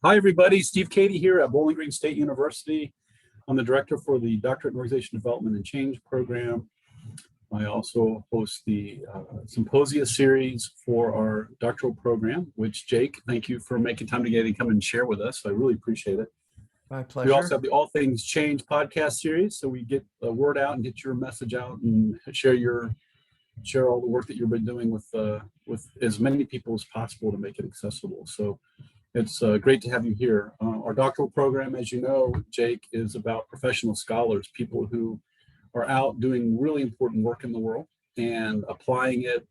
Hi, everybody. Steve Cady here at Bowling Green State University. I'm the director for the Doctorate in Organization Development and Change program. I also host the Symposia series for our doctoral program, which Jake, thank you for making time to get and come and share with us. I really appreciate it. My pleasure. We also have the All Things Change podcast series, so we get the word out and get your message out and share all the work that you've been doing with as many people as possible to make it accessible. So it's great to have you here. Our doctoral program, as you know, Jake, is about professional scholars, people who are out doing really important work in the world and applying it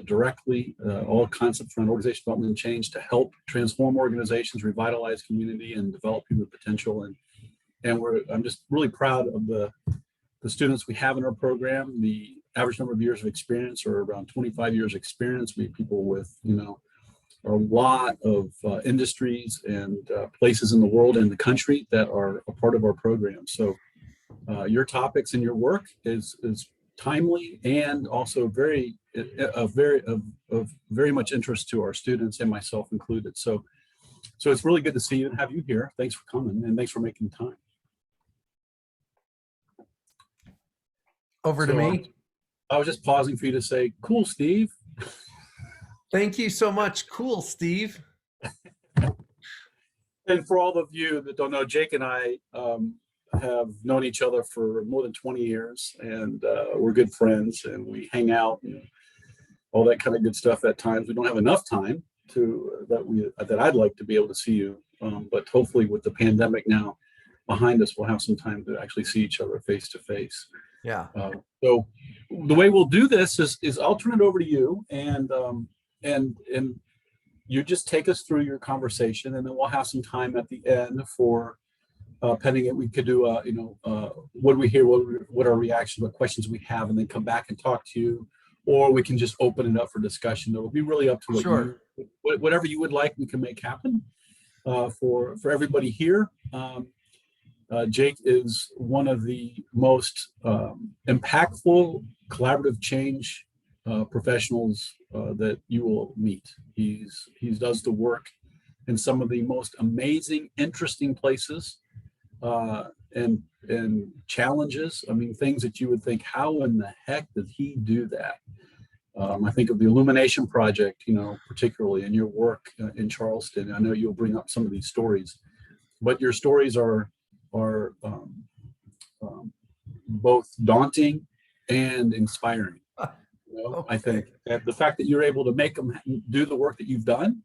directly, all concepts around organizational development and change to help transform organizations, revitalize community, and develop human potential. And I'm just really proud of the students we have in our program. The average number of years of experience are around 25 years experience. We have people with, a lot of industries and places in the world and the country that are a part of our program. So your topics and your work is timely and also very much interest to our students and myself included. So it's really good to see you and have you here. Thanks for coming and thanks for making time. Over to me. I was just pausing for you to say, "Cool, Steve." Thank you so much. Cool, Steve. And for all of you that don't know, Jake and I have known each other for more than 20 years, and we're good friends, and we hang out and all that kind of good stuff at times. We don't have enough time that I'd like to be able to see you, but hopefully with the pandemic now behind us, we'll have some time to actually see each other face to face. Yeah. So the way we'll do this is I'll turn it over to you, and you just take us through your conversation, and then we'll have some time at the end for pending it. We could do what do we hear, what our reactions, what questions we have, and then come back and talk to you, or we can just open it up for discussion. It'll be really up to whatever you would like. We can make happen for everybody here. Jake is one of the most impactful collaborative change professionals that you will meet. He does the work in some of the most amazing, interesting places and challenges. I mean, things that you would think, how in the heck did he do that? I think of the Illumination Project, particularly in your work in Charleston. I know you'll bring up some of these stories, but your stories are both daunting and inspiring. Okay. I think that the fact that you're able to make them do the work that you've done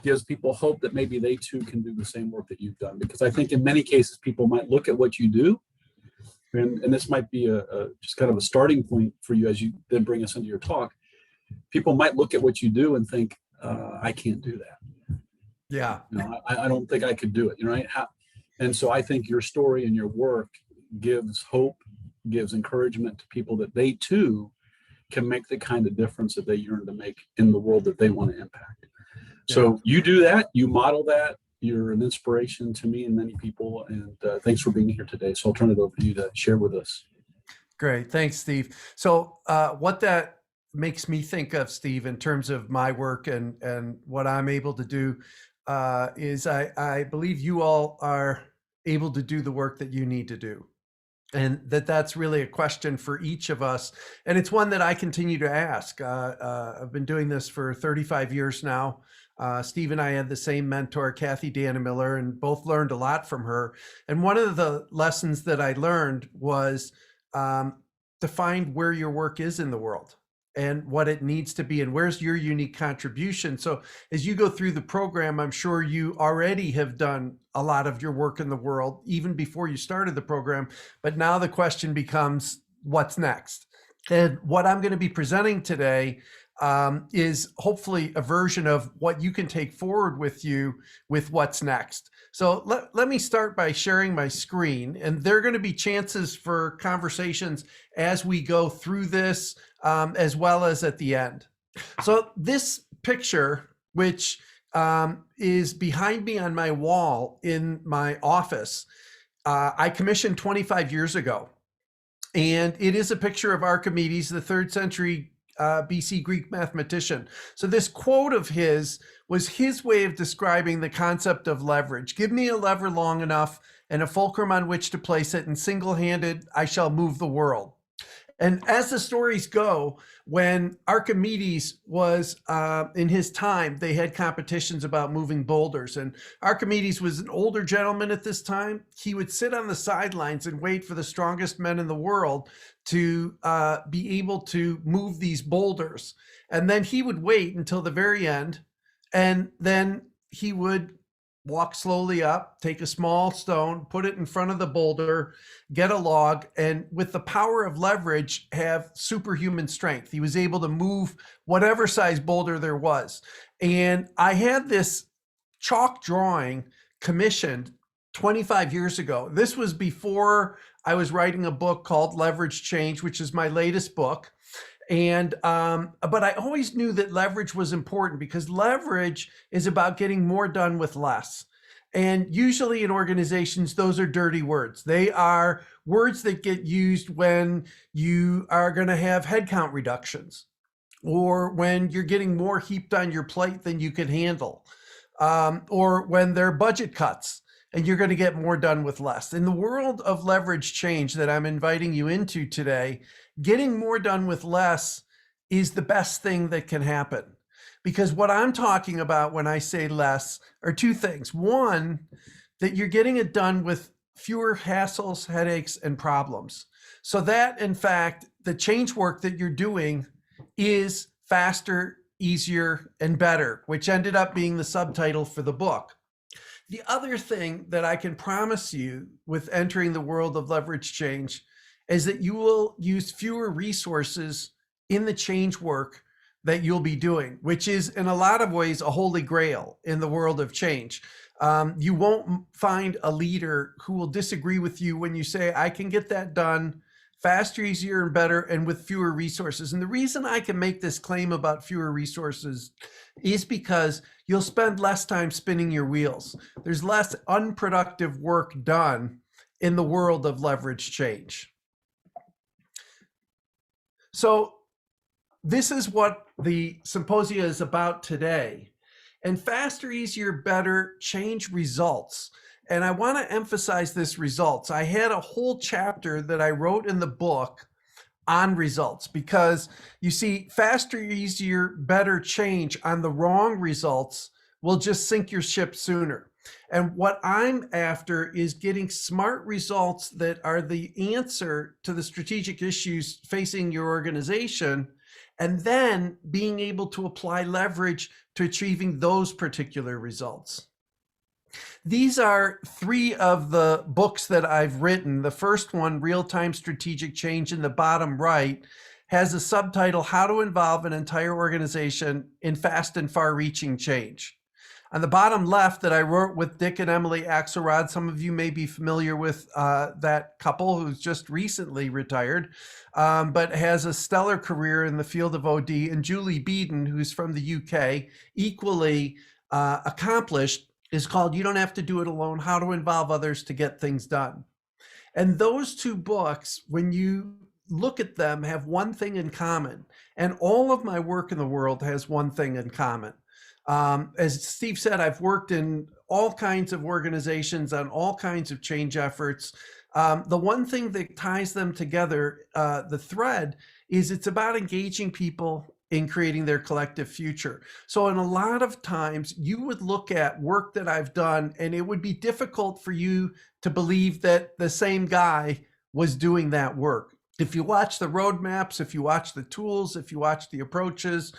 gives people hope that maybe they too can do the same work that you've done. Because I think in many cases, people might look at what you do, and this might be just kind of a starting point for you as you then bring us into your talk. People might look at what you do and think, I can't do that. Yeah. I don't think I could do it. Right? And so I think your story and your work gives hope, gives encouragement to people that they too can make the kind of difference that they yearn to make in the world that they want to impact. Yeah. So you do that, you model that, you're an inspiration to me and many people, and thanks for being here today. So I'll turn it over to you to share with us. Great, thanks, Steve. So what that makes me think of, Steve, in terms of my work and what I'm able to do is I believe you all are able to do the work that you need to do. And that's really a question for each of us. And it's one that I continue to ask. I've been doing this for 35 years now. Steve and I had the same mentor, Kathy Dannemiller, and both learned a lot from her. And one of the lessons that I learned was to find where your work is in the world and what it needs to be and where's your unique contribution. So as you go through the program, I'm sure you already have done a lot of your work in the world even before you started the program, but now the question becomes, what's next? And what I'm going to be presenting today is hopefully a version of what you can take forward with you with what's next. So let me start by sharing my screen, and there are going to be chances for conversations as we go through this, as well as at the end. So this picture, which is behind me on my wall in my office, I commissioned 25 years ago. And it is a picture of Archimedes, the 3rd century BC Greek mathematician. So this quote of his was his way of describing the concept of leverage. Give me a lever long enough and a fulcrum on which to place it, and single-handed I shall move the world. And as the stories go, when Archimedes was in his time, they had competitions about moving boulders. And Archimedes was an older gentleman at this time. He would sit on the sidelines and wait for the strongest men in the world to be able to move these boulders. And then he would wait until the very end. And then he would walk slowly up, take a small stone, put it in front of the boulder, get a log, and with the power of leverage, have superhuman strength. He was able to move whatever size boulder there was. And I had this chalk drawing commissioned 25 years ago. This was before I was writing a book called Leverage Change, which is my latest book. And but I always knew that leverage was important, because leverage is about getting more done with less. And usually in organizations, those are dirty words. They are words that get used when you are going to have headcount reductions, or when you're getting more heaped on your plate than you can handle, or when there are budget cuts and you're going to get more done with less. In the world of leverage change that I'm inviting you into today, getting more done with less is the best thing that can happen. Because what I'm talking about when I say less are two things. One, that you're getting it done with fewer hassles, headaches, and problems. So that, in fact, the change work that you're doing is faster, easier, and better, which ended up being the subtitle for the book. The other thing that I can promise you with entering the world of leverage change is that you will use fewer resources in the change work that you'll be doing, which is in a lot of ways a holy grail in the world of change. You won't find a leader who will disagree with you when you say, I can get that done faster, easier, and better, and with fewer resources. And the reason I can make this claim about fewer resources is because you'll spend less time spinning your wheels. There's less unproductive work done in the world of leverage change. So this is what the symposia is about today. And faster, easier, better, change results. And I want to emphasize this results. I had a whole chapter that I wrote in the book on results, because you see, faster, easier, better change on the wrong results will just sink your ship sooner. And what I'm after is getting smart results that are the answer to the strategic issues facing your organization, and then being able to apply leverage to achieving those particular results. These are three of the books that I've written. The first one, Real-Time Strategic Change, in the bottom right, has a subtitle, How to Involve an Entire Organization in Fast and Far-Reaching Change. On the bottom left, that I wrote with Dick and Emily Axelrod, some of you may be familiar with that couple who's just recently retired, but has a stellar career in the field of OD, and Julie Beaton, who's from the UK, equally accomplished, is called You Don't Have to Do It Alone, How to Involve Others to Get Things Done. And those two books, when you look at them, have one thing in common. And all of my work in the world has one thing in common. As Steve said, I've worked in all kinds of organizations on all kinds of change efforts. The one thing that ties them together, the thread, is it's about engaging people in creating their collective future. So in a lot of times you would look at work that I've done and it would be difficult for you to believe that the same guy was doing that work. If you watch the roadmaps, if you watch the tools, if you watch the approaches,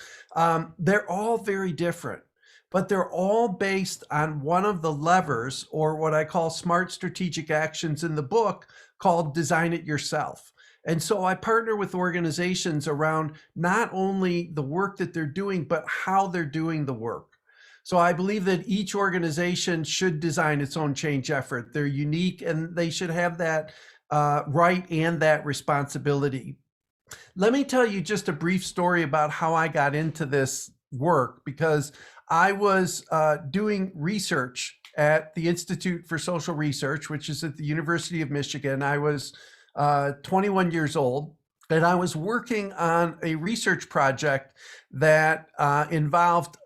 they're all very different, but they're all based on one of the levers, or what I call smart strategic actions in the book, called Design It Yourself. And so I partner with organizations around not only the work that they're doing, but how they're doing the work. So I believe that each organization should design its own change effort. They're unique and they should have that right and that responsibility. Let me tell you just a brief story about how I got into this work, because I was doing research at the Institute for Social Research, which is at the University of Michigan. I was 21 years old, And I was working on a research project that involved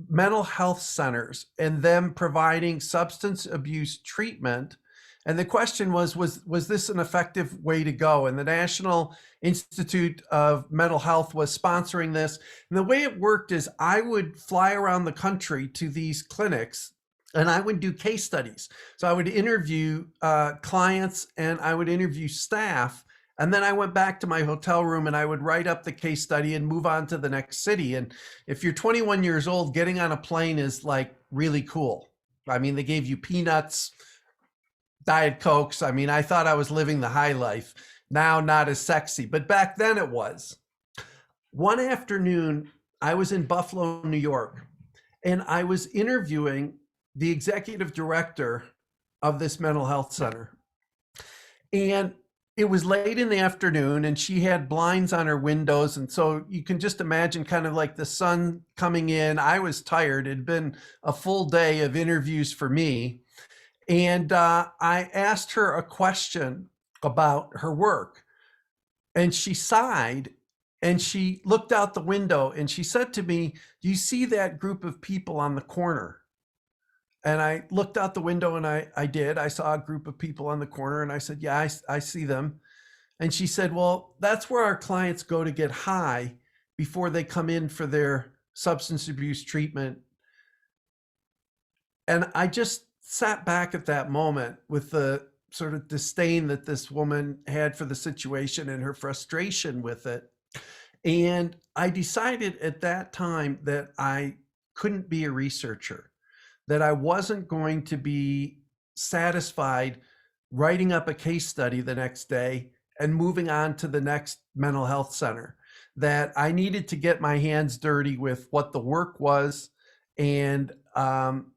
mental health centers and them providing substance abuse treatment. And the question was this an effective way to go? And the National Institute of Mental Health was sponsoring this. And the way it worked is I would fly around the country to these clinics and I would do case studies. So I would interview clients and I would interview staff. And then I went back to my hotel room and I would write up the case study and move on to the next city. And if you're 21 years old, getting on a plane is like really cool. I mean, they gave you peanuts, Diet Cokes. I mean, I thought I was living the high life. Now, not as sexy, but back then it was. One afternoon, I was in Buffalo, New York, and I was interviewing the executive director of this mental health center. And it was late in the afternoon and she had blinds on her windows. And so you can just imagine kind of like the sun coming in. I was tired. It had been a full day of interviews for me. And I asked her a question about her work. And she sighed and she looked out the window and she said to me, "Do you see that group of people on the corner?" And I looked out the window and I did. I saw a group of people on the corner and I said, "Yeah, I see them." And she said, "Well, that's where our clients go to get high before they come in for their substance abuse treatment." And I just sat back at that moment with the sort of disdain that this woman had for the situation and her frustration with it. And I decided at that time that I couldn't be a researcher, that I wasn't going to be satisfied writing up a case study the next day and moving on to the next mental health center, that I needed to get my hands dirty with what the work was and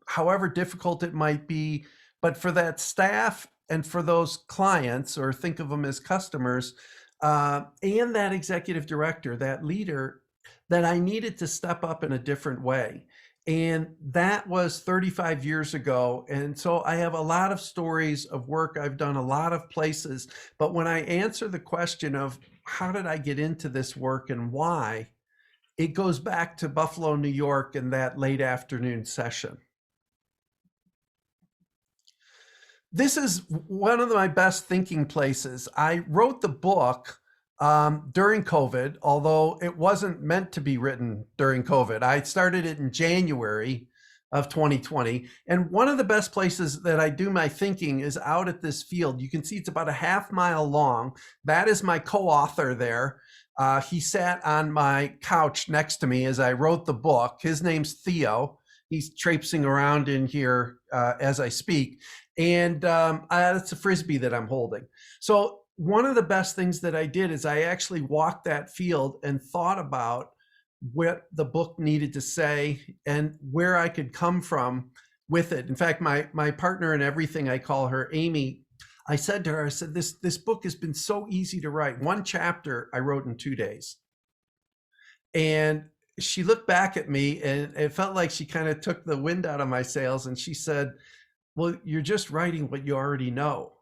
however difficult it might be. But for that staff and for those clients, or think of them as customers, and that executive director, that leader, that I needed to step up in a different way. And that was 35 years ago. And so I have a lot of stories of work. I've done a lot of places. But when I answer the question of how did I get into this work and why, it goes back to Buffalo, New York, and that late afternoon session. This is one of my best thinking places. I wrote the book during COVID, although it wasn't meant to be written during COVID. I started it in January of 2020. And one of the best places that I do my thinking is out at this field. You can see it's about a half-mile long. That is my co-author there. He sat on my couch next to me as I wrote the book. His name's Theo. He's traipsing around in here as I speak. And it's a Frisbee that I'm holding. So one of the best things that I did is I actually walked that field and thought about what the book needed to say and where I could come from with it. In fact, my partner in everything, I call her Amy, I said to her, I said, this book has been so easy to write. One chapter I wrote in 2 days. And she looked back at me and it felt like she kind of took the wind out of my sails. And she said, "Well, you're just writing what you already know."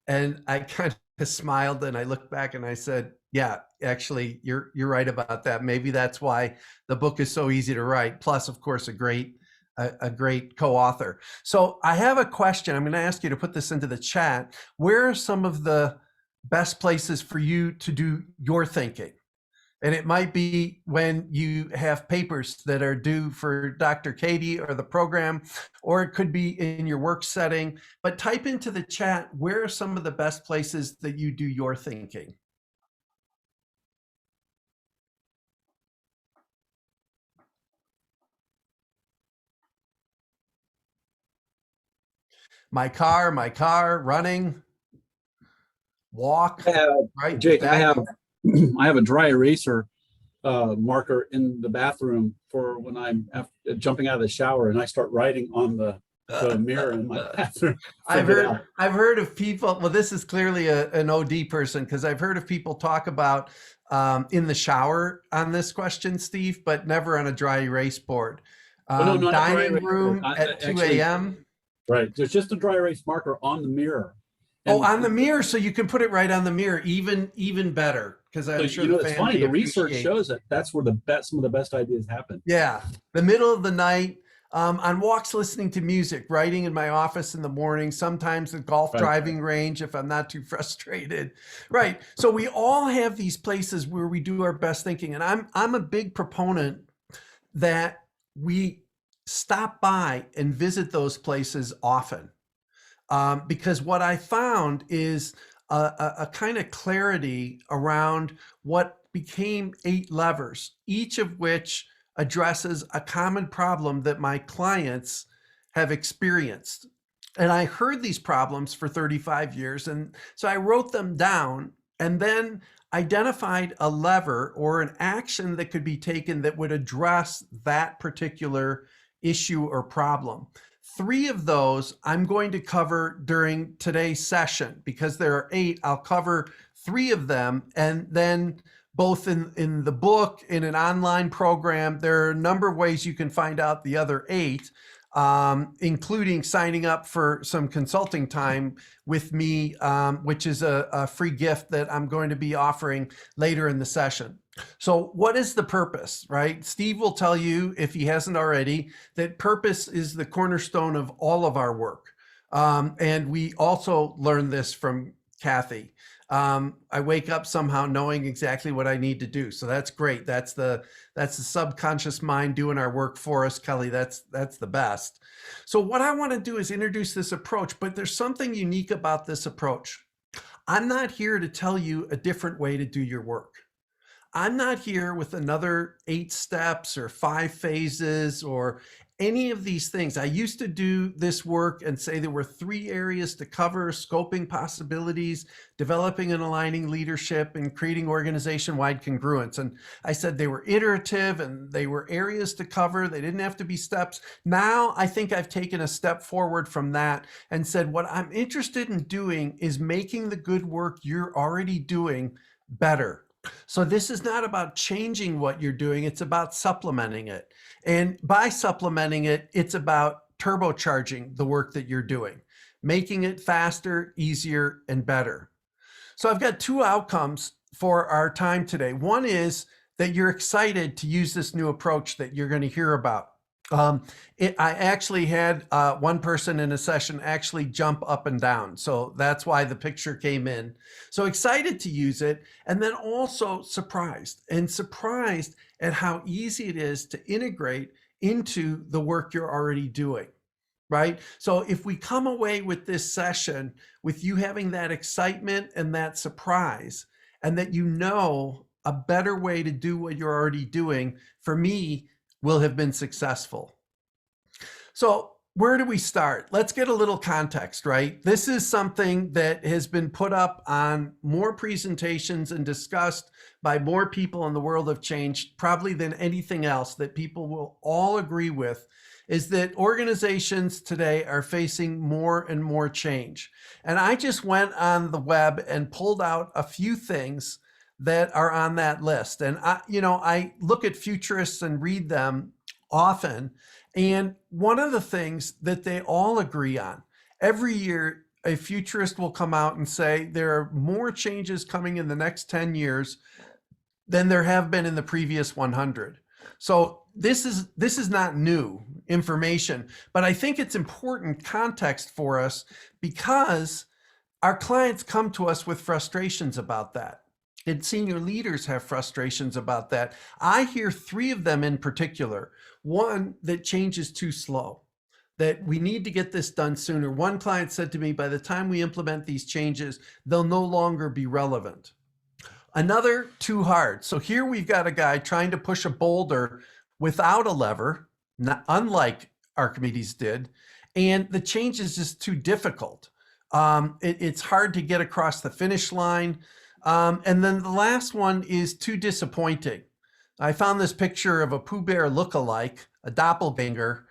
And I kind of smiled and I looked back and I said, "Yeah, actually, you're right about that. Maybe that's why the book is so easy to write." Plus, of course, a great co-author. So I have a question. I'm going to ask you to put this into the chat. Where are some of the best places for you to do your thinking? And it might be when you have papers that are due for Dr. Katie or the program, or it could be in your work setting. But type into the chat, where are some of the best places that you do your thinking? My car, running, walk, right? Jake, I have a dry eraser marker in the bathroom for when I'm jumping out of the shower and I start writing on the mirror in my bathroom. I've heard of people, well, this is clearly an OD person, because I've heard of people talk about in the shower on this question, Steve, but never on a dry erase board. Dining room at 2 a.m. Right. There's just a dry erase marker on the mirror. Oh, And on the mirror, so you can put it right on the mirror, even better, because so, I'm sure you the know, it's funny. family The research appreciate. shows that that's where some of the best ideas happen. Yeah, the middle of the night, on walks listening to music, writing in my office in the morning, sometimes the golf Right. driving range if I'm not too frustrated. Right. So we all have these places where we do our best thinking. And I'm a big proponent that we stop by and visit those places often. Because what I found is a kind of clarity around what became 8 levers, each of which addresses a common problem that my clients have experienced. And I heard these problems for 35 years. And so I wrote them down and then identified a lever or an action that could be taken that would address that particular issue or problem. 3 of those I'm going to cover during today's session. Because there are 8, I'll cover 3 of them. And then both in the book, in an online program, there are a number of ways you can find out the other 8, including signing up for some consulting time with me, which is a free gift that I'm going to be offering later in the session. So what is the purpose, right? Steve will tell you, if he hasn't already, that purpose is the cornerstone of all of our work. And we also learned this from Kathy. I wake up somehow knowing exactly what I need to do. So that's great. That's the subconscious mind doing our work for us, Kelly. That's the best. So what I want to do is introduce this approach, but there's something unique about this approach. I'm not here to tell you a different way to do your work. I'm not here with another 8 steps or 5 phases or any of these things. I used to do this work and say there were 3 areas to cover: scoping possibilities, developing and aligning leadership, and creating organization-wide congruence. And I said they were iterative and they were areas to cover. They didn't have to be steps. Now I think I've taken a step forward from that and said what I'm interested in doing is making the good work you're already doing better. So this is not about changing what you're doing, it's about supplementing it. And by supplementing it, it's about turbocharging the work that you're doing, making it faster, easier, and better. So I've got 2 outcomes for our time today. One is that you're excited to use this new approach that you're going to hear about. I actually had one person in a session actually jump up and down. So that's why the picture came in. So excited to use it, and then also surprised at how easy it is to integrate into the work you're already doing. Right? So if we come away with this session with you having that excitement and that surprise, and that you know a better way to do what you're already doing, for me, will have been successful. So where do we start? Let's get a little context, right? This is something that has been put up on more presentations and discussed by more people in the world of change, probably than anything else, that people will all agree with, is that organizations today are facing more and more change. And I just went on the web and pulled out a few things that are on that list. And I look at futurists and read them often. And one of the things that they all agree on, every year, a futurist will come out and say there are more changes coming in the next 10 years than there have been in the previous 100. So this is not new information, but I think it's important context for us because our clients come to us with frustrations about that. And senior leaders have frustrations about that. I hear 3 of them in particular. One, that change is too slow, that we need to get this done sooner. One client said to me, by the time we implement these changes, they'll no longer be relevant. Another, too hard. So here we've got a guy trying to push a boulder without a lever, unlike Archimedes did, and the change is just too difficult. It's hard to get across the finish line. And then the last one is too disappointing. I found this picture of a Pooh Bear look-alike, a doppelganger,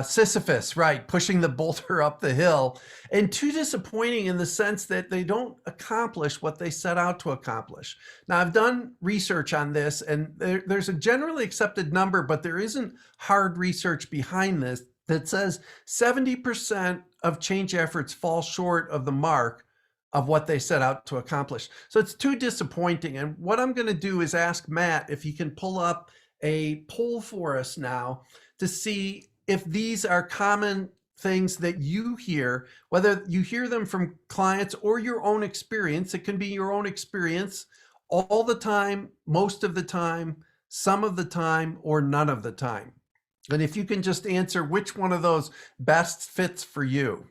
Sisyphus, right, pushing the boulder up the hill, and too disappointing in the sense that they don't accomplish what they set out to accomplish. Now, I've done research on this, and there's a generally accepted number, but there isn't hard research behind this that says 70% of change efforts fall short of the mark of what they set out to accomplish. So it's too disappointing. And what I'm going to do is ask Matt if he can pull up a poll for us now to see if these are common things that you hear, whether you hear them from clients or your own experience. It can be your own experience all the time, most of the time, some of the time, or none of the time. And if you can just answer which one of those best fits for you.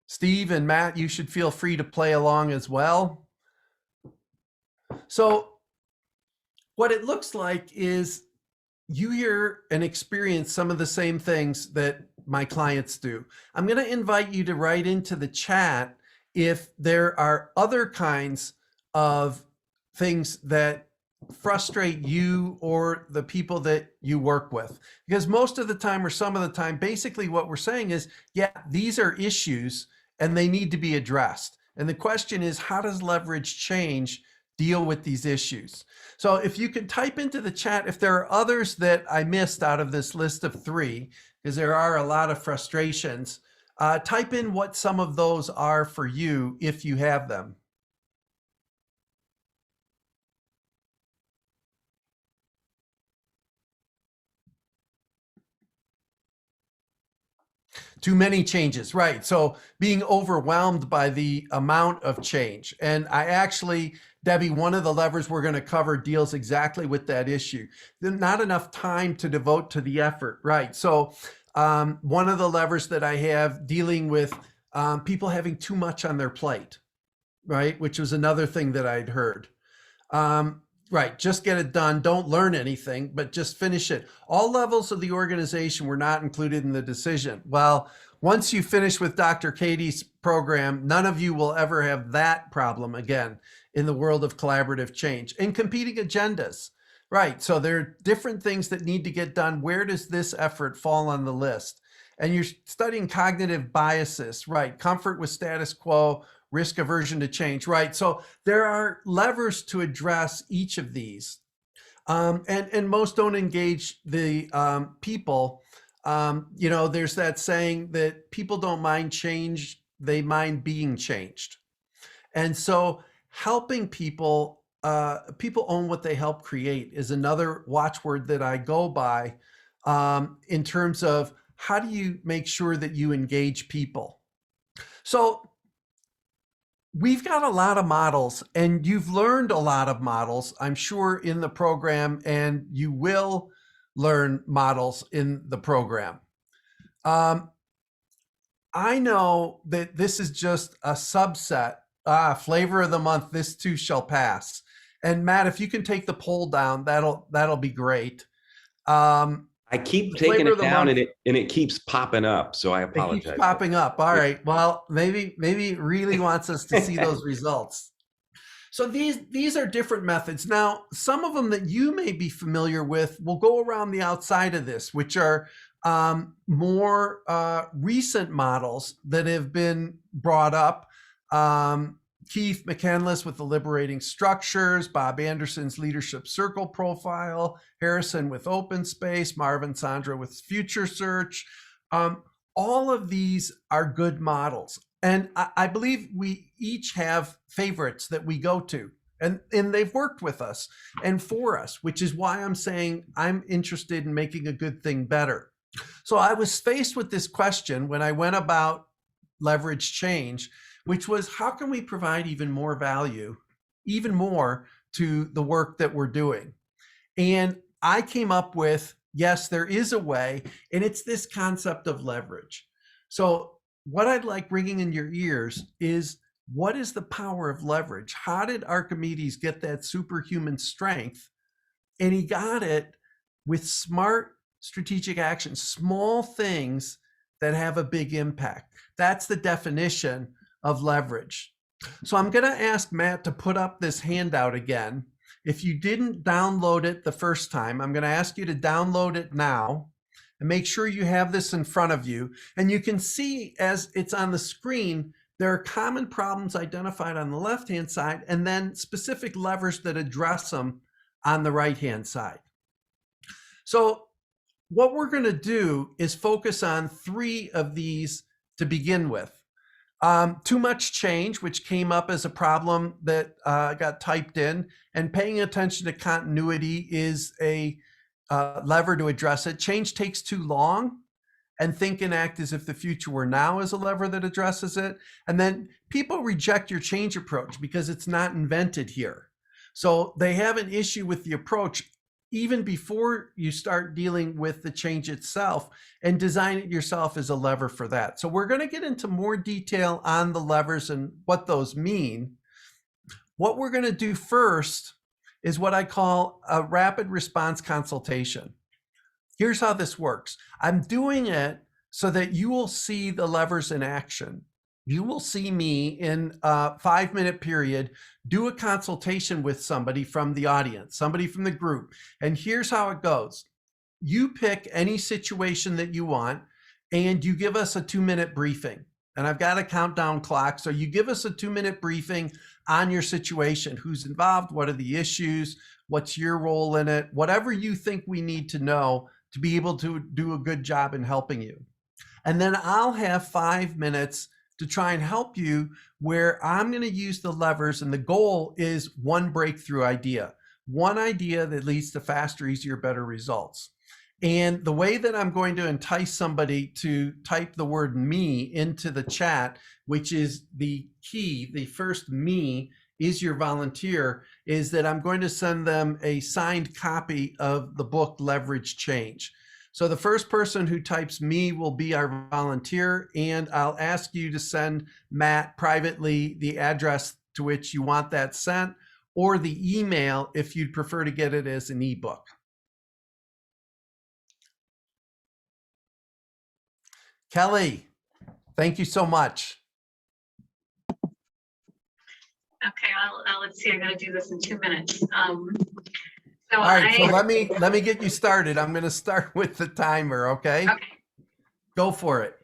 Steve and Matt, you should feel free to play along as well. So what it looks like is you hear and experience some of the same things that my clients do. I'm going to invite you to write into the chat if there are other kinds of things that frustrate you or the people that you work with. Because most of the time or some of the time, basically what we're saying is, yeah, these are issues and they need to be addressed. And the question is, how does leverage change deal with these issues? So if you could type into the chat if there are others that I missed out of this list of 3, because there are a lot of frustrations, type in what some of those are for you if you have them. Too many changes, right? So being overwhelmed by the amount of change. And I actually, Debbie, one of the levers we're going to cover deals exactly with that issue. There's not enough time to devote to the effort, right? So one of the levers that I have dealing with people having too much on their plate, right? Which was another thing that I'd heard. Right, just get it done. Don't learn anything, but just finish it. All levels of the organization were not included in the decision. Well, once you finish with Dr. Katie's program, none of you will ever have that problem again in the world of collaborative change. And competing agendas, right? So there are different things that need to get done. Where does this effort fall on the list? And you're studying cognitive biases, right? Comfort with status quo, risk aversion to change, right? So there are levers to address each of these. And most don't engage the people. You know, there's that saying that people don't mind change, they mind being changed. And so helping people, people own what they help create is another watchword that I go by in terms of how do you make sure that you engage people? So we've got a lot of models and you've learned a lot of models, I'm sure, in the program, and you will learn models in the program. I know that this is just a subset. Flavor of the month, this too shall pass. And Matt, if you can take the poll down, that'll be great. I keep taking it down and it keeps popping up, so I apologize. It keeps popping up. All right. Well, maybe it really wants us to see those results. So these are different methods. Now, some of them that you may be familiar with will go around the outside of this, which are more recent models that have been brought up. Keith McCandless with the Liberating Structures, Bob Anderson's Leadership Circle Profile, Harrison with Open Space, Marvin Sandra with Future Search. All of these are good models. And I believe we each have favorites that we go to. And they've worked with us and for us, which is why I'm saying I'm interested in making a good thing better. So I was faced with this question when I went about leverage change, which was, how can we provide even more value, even more to the work that we're doing? And I came up with, yes, there is a way, and it's this concept of leverage. So what I'd like ringing in your ears is, what is the power of leverage? How did Archimedes get that superhuman strength? And he got it with smart strategic action, small things that have a big impact. That's the definition of leverage. So I'm going to ask Matt to put up this handout again. If you didn't download it the first time, I'm going to ask you to download it now and make sure you have this in front of you. And you can see as it's on the screen, There are common problems identified on the left-hand side, and then specific levers that address them on the right-hand side. So what we're going to do is focus on 3 of these to begin with. Too much change, which came up as a problem that got typed in, and paying attention to continuity is a lever to address it. Change takes too long, and think and act as if the future were now is a lever that addresses it. And then people reject your change approach because it's not invented here. So they have an issue with the approach even before you start dealing with the change itself, and design it yourself as a lever for that. So we're going to get into more detail on the levers and what those mean. What we're going to do first is what I call a rapid response consultation. Here's how this works. I'm doing it so that you will see the levers in action. You will see me in a 5-minute period do a consultation with somebody from the audience, somebody from the group. And here's how it goes. You pick any situation that you want, and you give us a 2-minute briefing. And I've got a countdown clock. So you give us a 2-minute briefing on your situation, who's involved, what are the issues, what's your role in it, whatever you think we need to know to be able to do a good job in helping you. And then I'll have 5 minutes to try and help you, where I'm going to use the levers, and the goal is one breakthrough idea, one idea that leads to faster, easier, better results. And the way that I'm going to entice somebody to type the word me into the chat, which is the key, the first me is your volunteer, is that I'm going to send them a signed copy of the book Leverage Change. So the first person who types me will be our volunteer, and I'll ask you to send Matt privately the address to which you want that sent, or the email if you'd prefer to get it as an ebook. Kelly, thank you so much. Okay, let's see. I'm going to do this in 2 minutes. All right, so let me get you started. I'm going to start with the timer. Okay. Okay. Go for it.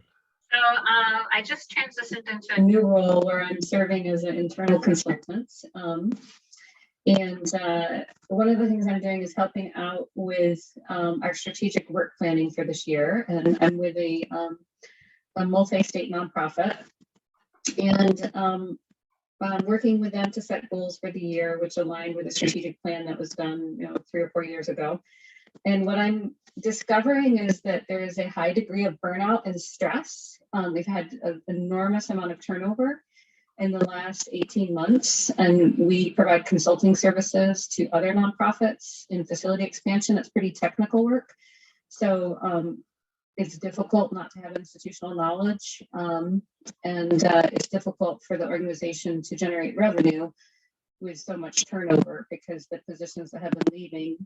So I just transitioned into a new role where I'm serving as an internal consultant. And one of the things I'm doing is helping out with our strategic work planning for this year. And I'm with a multi-state nonprofit. And I'm working with them to set goals for the year, which aligned with a strategic plan that was done, 3 or 4 years ago. And what I'm discovering is that there is a high degree of burnout and stress. We've had an enormous amount of turnover in the last 18 months, and we provide consulting services to other nonprofits in facility expansion. It's pretty technical work. So it's difficult not to have institutional knowledge, and it's difficult for the organization to generate revenue with so much turnover, because the positions that have been leaving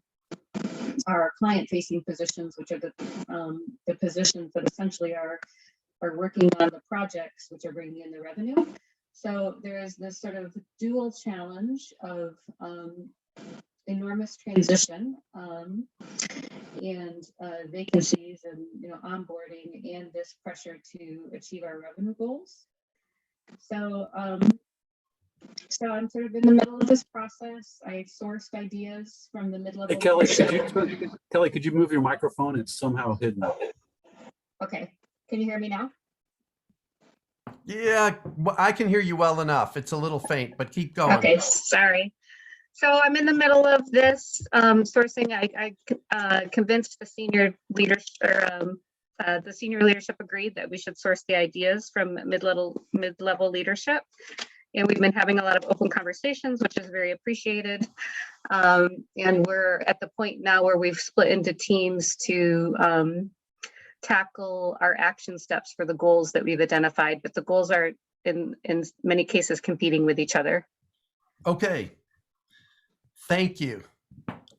are client-facing positions, which are the positions that essentially are working on the projects which are bringing in the revenue. So there is this sort of dual challenge of enormous transition and vacancies and onboarding, and this pressure to achieve our revenue goals. So so I'm sort of in the middle of this process. I sourced ideas from the mid-level. Hey, Kelly, could you move your microphone? It's somehow hidden. Okay, can you hear me now? Yeah, I can hear you well enough. It's a little faint, but keep going. Okay, sorry. So I'm in the middle of this sourcing. I convinced the senior leaders, or the senior leadership agreed that we should source the ideas from mid-level leadership. And we've been having a lot of open conversations, which is very appreciated. And we're at the point now where we've split into teams to tackle our action steps for the goals that we've identified, but the goals are in many cases competing with each other. Okay. Thank you.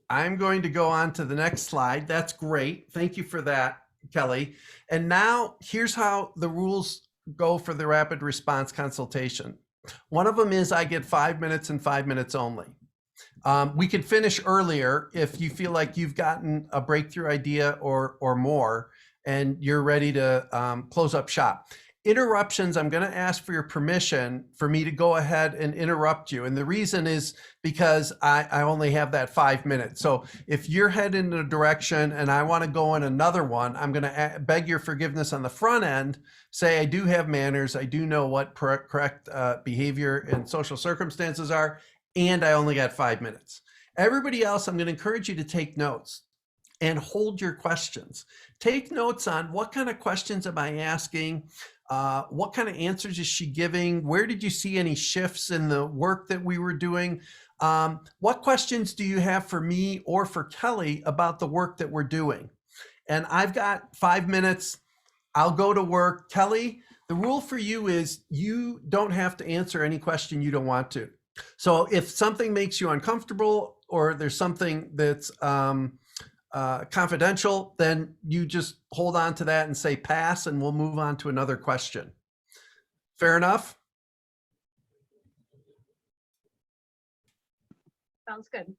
I'm going to go on to the next slide. That's great. Thank you for that, Kelly. And now here's how the rules go for the rapid response consultation. One of them is I get 5 minutes and 5 minutes only. We could finish earlier if you feel like you've gotten a breakthrough idea or more, and you're ready to close up shop. interruptions, I'm going to ask for your permission for me to go ahead and interrupt you. And the reason is because I only have that 5 minutes. So if you're heading in a direction and I want to go in another one, I'm going to beg your forgiveness on the front end, say I do have manners, I do know what correct behavior and social circumstances are, and I only got 5 minutes. Everybody else, I'm going to encourage you to take notes and hold your questions. Take notes on what kind of questions am I asking? What kind of answers is she giving? Where did you see any shifts in the work that we were doing? What questions do you have for me or for Kelly about the work that we're doing? And I've got 5 minutes. I'll go to work. Kelly, the rule for you is you don't have to answer any question you don't want to. So if something makes you uncomfortable or there's something that's confidential, then you just hold on to that and say pass, and we'll move on to another question. Fair enough? Sounds good.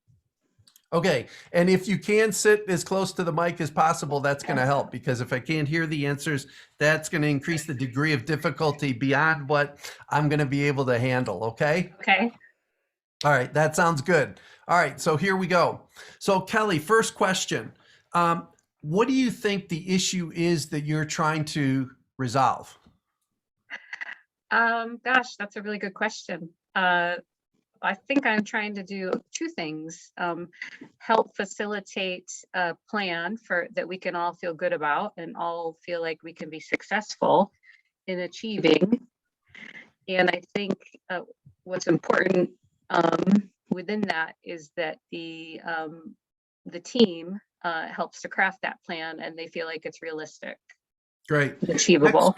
Okay, and if you can sit as close to the mic as possible, that's going to help, because if I can't hear the answers, that's going to increase the degree of difficulty beyond what I'm going to be able to handle, okay? Okay. All right, that sounds good. All right, so here we go. So Kelly, first question. What do you think the issue is that you're trying to resolve? Gosh, that's a really good question. I think I'm trying to do two things. Help facilitate a plan that we can all feel good about and all feel like we can be successful in achieving. And I think what's important within that is that the team helps to craft that plan and they feel like it's realistic. Great. Achievable.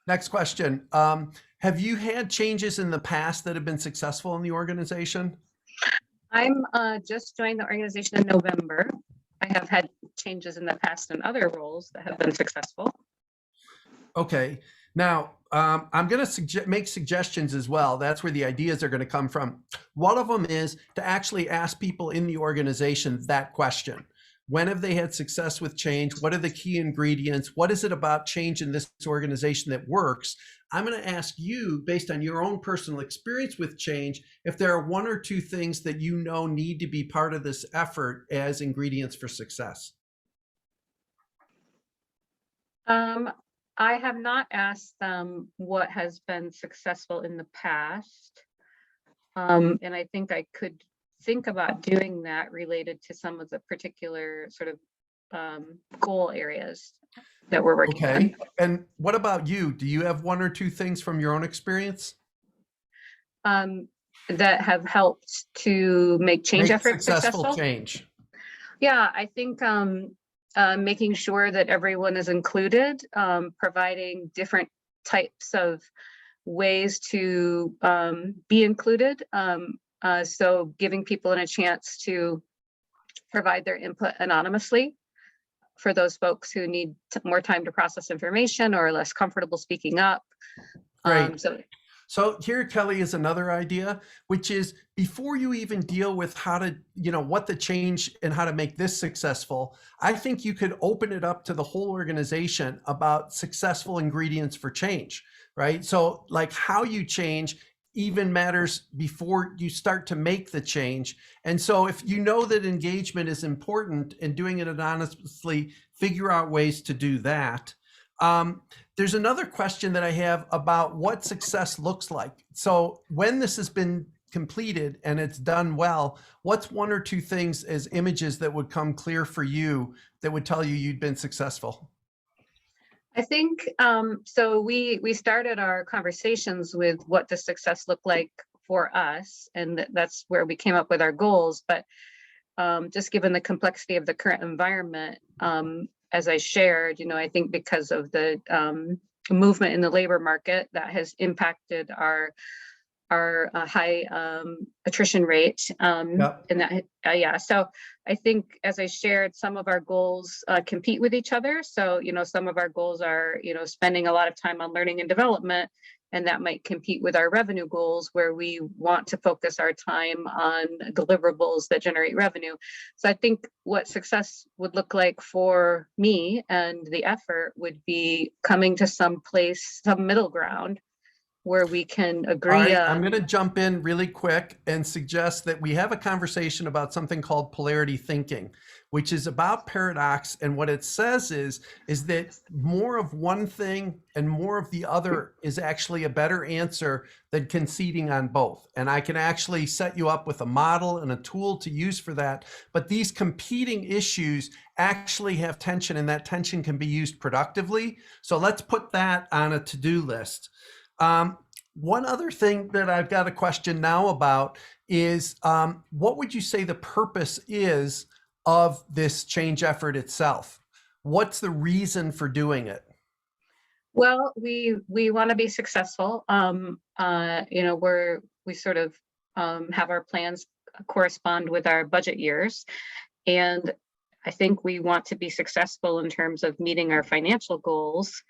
Next question. Have you had changes in the past that have been successful in the organization? I'm just joined the organization in November. I have had changes in the past in other roles that have been successful. Okay. Now, I'm going to make suggestions as well. That's where the ideas are going to come from. One of them is to actually ask people in the organization that question. When have they had success with change? What are the key ingredients? What is it about change in this organization that works? I'm going to ask you, based on your own personal experience with change, if there are one or two things that you know need to be part of this effort as ingredients for success. I have not asked them what has been successful in the past. And I think I could think about doing that related to some of the particular sort of goal areas that we're working on. And what about you? Do you have one or two things from your own experience that have helped to make change efforts successful? Change. Yeah, I think making sure that everyone is included, providing different types of ways to be included. So giving people a chance to provide their input anonymously for those folks who need more time to process information or are less comfortable speaking up. Great. So here, Kelly, is another idea, which is before you even deal with how to, what the change and how to make this successful, I think you could open it up to the whole organization about successful ingredients for change, right? So like how you change even matters before you start to make the change. And so if you know that engagement is important and doing it anonymously, figure out ways to do that. There's another question that I have about what success looks like. So when this has been completed and it's done well, what's one or two things as images that would come clear for you that would tell you you'd been successful? I think, so we started our conversations with what does success look like for us, and that's where we came up with our goals. But just given the complexity of the current environment, as I shared, I think because of the movement in the labor market that has impacted our high attrition rate. Yep. And that, yeah. So I think, as I shared, some of our goals compete with each other. So, some of our goals are, spending a lot of time on learning and development, and that might compete with our revenue goals, where we want to focus our time on deliverables that generate revenue. So I think what success would look like for me and the effort would be coming to some middle ground where we can agree. All right, I'm going to jump in really quick and suggest that we have a conversation about something called polarity thinking, which is about paradox. And what it says is that more of one thing and more of the other is actually a better answer than conceding on both. And I can actually set you up with a model and a tool to use for that. But these competing issues actually have tension, and that tension can be used productively. So let's put that on a to-do list. One other thing that I've got a question now about is, what would you say the purpose is of this change effort itself? What's the reason for doing it? Well, we want to be successful. We sort of have our plans correspond with our budget years, and I think we want to be successful in terms of meeting our financial goals.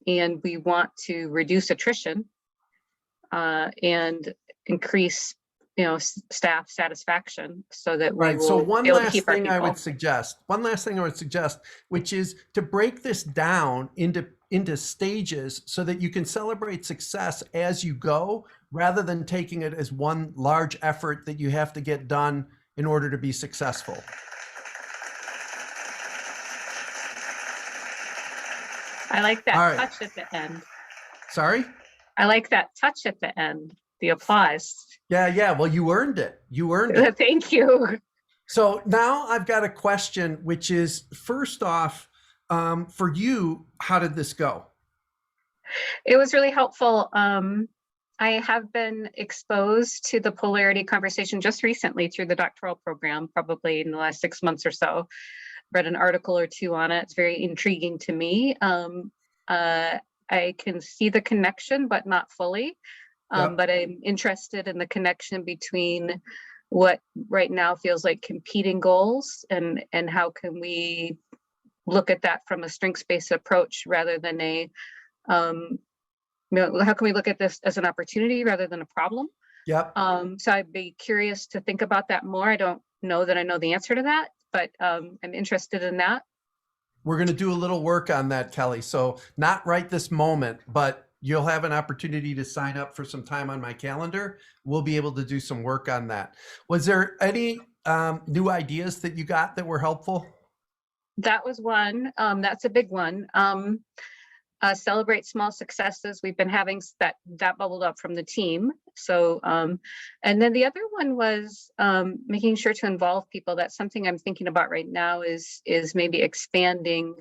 And we want to reduce attrition and increase, staff satisfaction, so that we will So one be able to last keep our thing I people. would suggest, which is to break this down into stages so that you can celebrate success as you go, rather than taking it as one large effort that you have to get done in order to be successful. I like that All right. touch at the end. Sorry? I like that touch at the end, the applause. Yeah. Well, you earned it. You earned it. Thank you. So now I've got a question, which is, first off, for you, how did this go? It was really helpful. I have been exposed to the polarity conversation just recently through the doctoral program, probably in the last 6 months or so. Read an article or two on it. It's very intriguing to me. I can see the connection, but not fully. Yep. But I'm interested in the connection between what right now feels like competing goals, and how can we look at that from a strengths-based approach rather than how can we look at this as an opportunity rather than a problem? Yep. So I'd be curious to think about that more. I don't know that I know the answer to that, but I'm interested in that. We're going to do a little work on that, Kelly. So not right this moment, but you'll have an opportunity to sign up for some time on my calendar. We'll be able to do some work on that. Was there any new ideas that you got that were helpful? That was one. That's a big one. Celebrate small successes. We've been having that bubbled up from the team. So, and then the other one was making sure to involve people. That's something I'm thinking about right now, is maybe expanding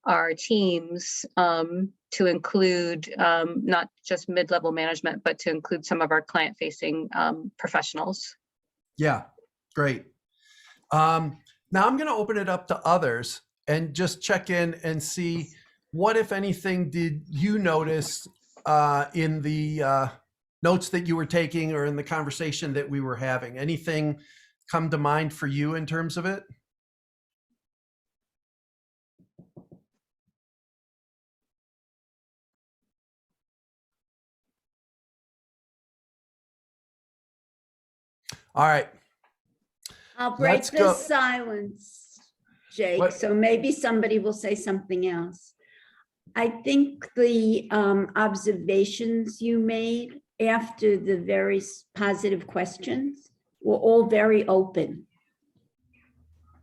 our teams to include not just mid-level management, but to include some of our client-facing professionals. Yeah, great. Now I'm going to open it up to others and just check in and see, what, if anything, did you notice in the notes that you were taking or in the conversation that we were having? Anything come to mind for you in terms of it? All right. I'll break Let's the go. silence, Jake. What? So maybe somebody will say something else. I think the observations you made after the very positive questions were all very open.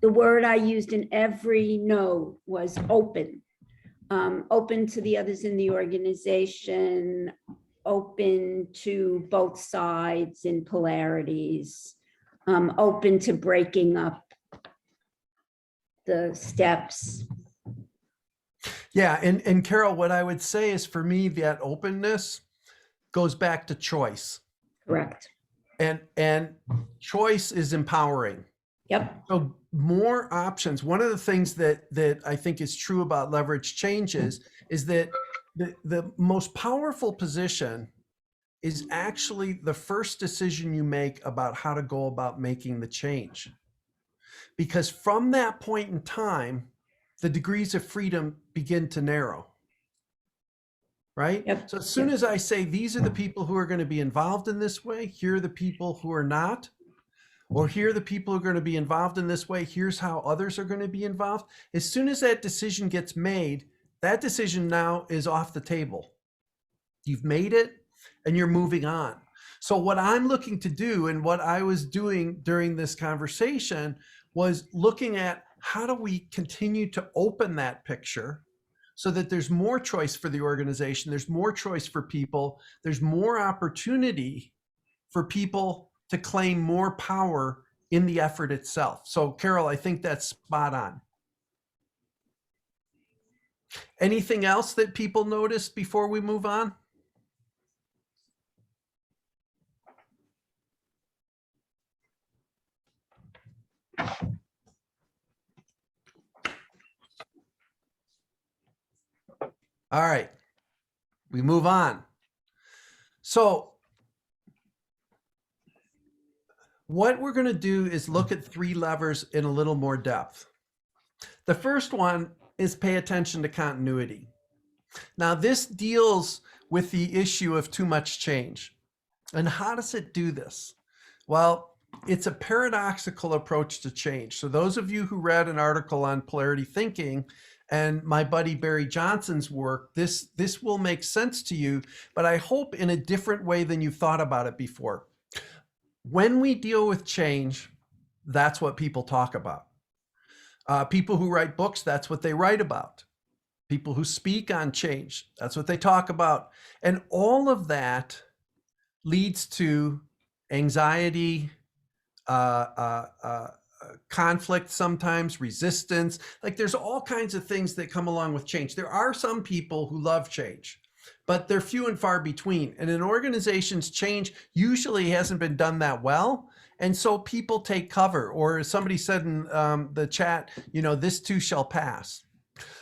The word I used in every no was open. Open to the others in the organization, open to both sides in polarities, open to breaking up the steps. Yeah, and Carol, what I would say is, for me, that openness goes back to choice. Correct. And choice is empowering. Yep. So more options. One of the things that I think is true about leverage changes is that the most powerful position is actually the first decision you make about how to go about making the change. Because from that point in time, the degrees of freedom begin to narrow. Right? Yep. So as soon as I say, these are the people who are going to be involved in this way, here are the people who are not, or here are the people who are going to be involved in this way, here's how others are going to be involved. As soon as that decision gets made, that decision now is off the table. You've made it and you're moving on. So what I'm looking to do, and what I was doing during this conversation, was looking at how do we continue to open that picture so that there's more choice for the organization, there's more choice for people, there's more opportunity for people to claim more power in the effort itself. So Carol, I think that's spot on. Anything else that people notice before we move on? All right, we move on. So what we're going to do is look at 3 levers in a little more depth. The first one is pay attention to continuity. Now, this deals with the issue of too much change. And how does it do this? Well, it's a paradoxical approach to change. So those of you who read an article on Polarity Thinking and my buddy Barry Johnson's work, this will make sense to you, but I hope in a different way than you've thought about it before. When we deal with change, that's what people talk about. People who write books, that's what they write about. People who speak on change, that's what they talk about. And all of that leads to anxiety, conflict sometimes, resistance. Like there's all kinds of things that come along with change. There are some people who love change, but they're few and far between. And an organization's change usually hasn't been done that well. And so people take cover, or as somebody said in the chat, you know, this too shall pass.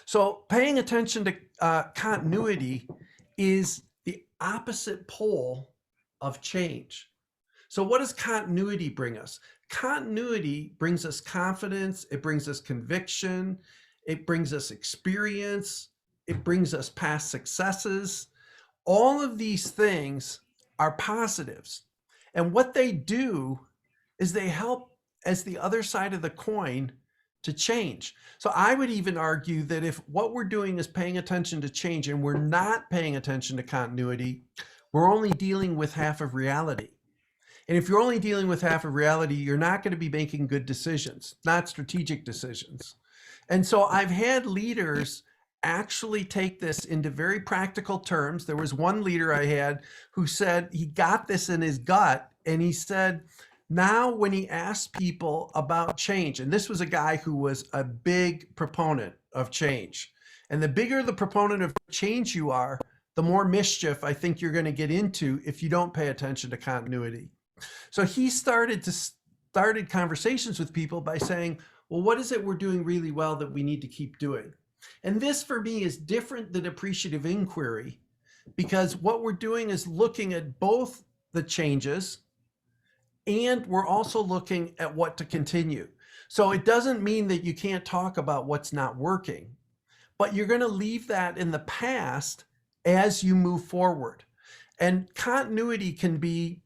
So paying attention to continuity is the opposite pole of change. So what does continuity bring us? Continuity brings us confidence, it brings us conviction, it brings us experience, it brings us past successes. All of these things are positives. And what they do is they help as the other side of the coin to change. So I would even argue that if what we're doing is paying attention to change and we're not paying attention to continuity, we're only dealing with half of reality. And if you're only dealing with half of reality, you're not going to be making good decisions, not strategic decisions. And so I've had leaders actually take this into very practical terms. There was one leader I had who said he got this in his gut, and he said, now when he asked people about change, and this was a guy who was a big proponent of change, and the bigger the proponent of change you are, the more mischief I think you're going to get into if you don't pay attention to continuity. So he started conversations with people by saying, well, what is it we're doing really well that we need to keep doing? And this for me is different than appreciative inquiry, because what we're doing is looking at both the changes and we're also looking at what to continue. So it doesn't mean that you can't talk about what's not working, but you're going to leave that in the past as you move forward. And continuity can be,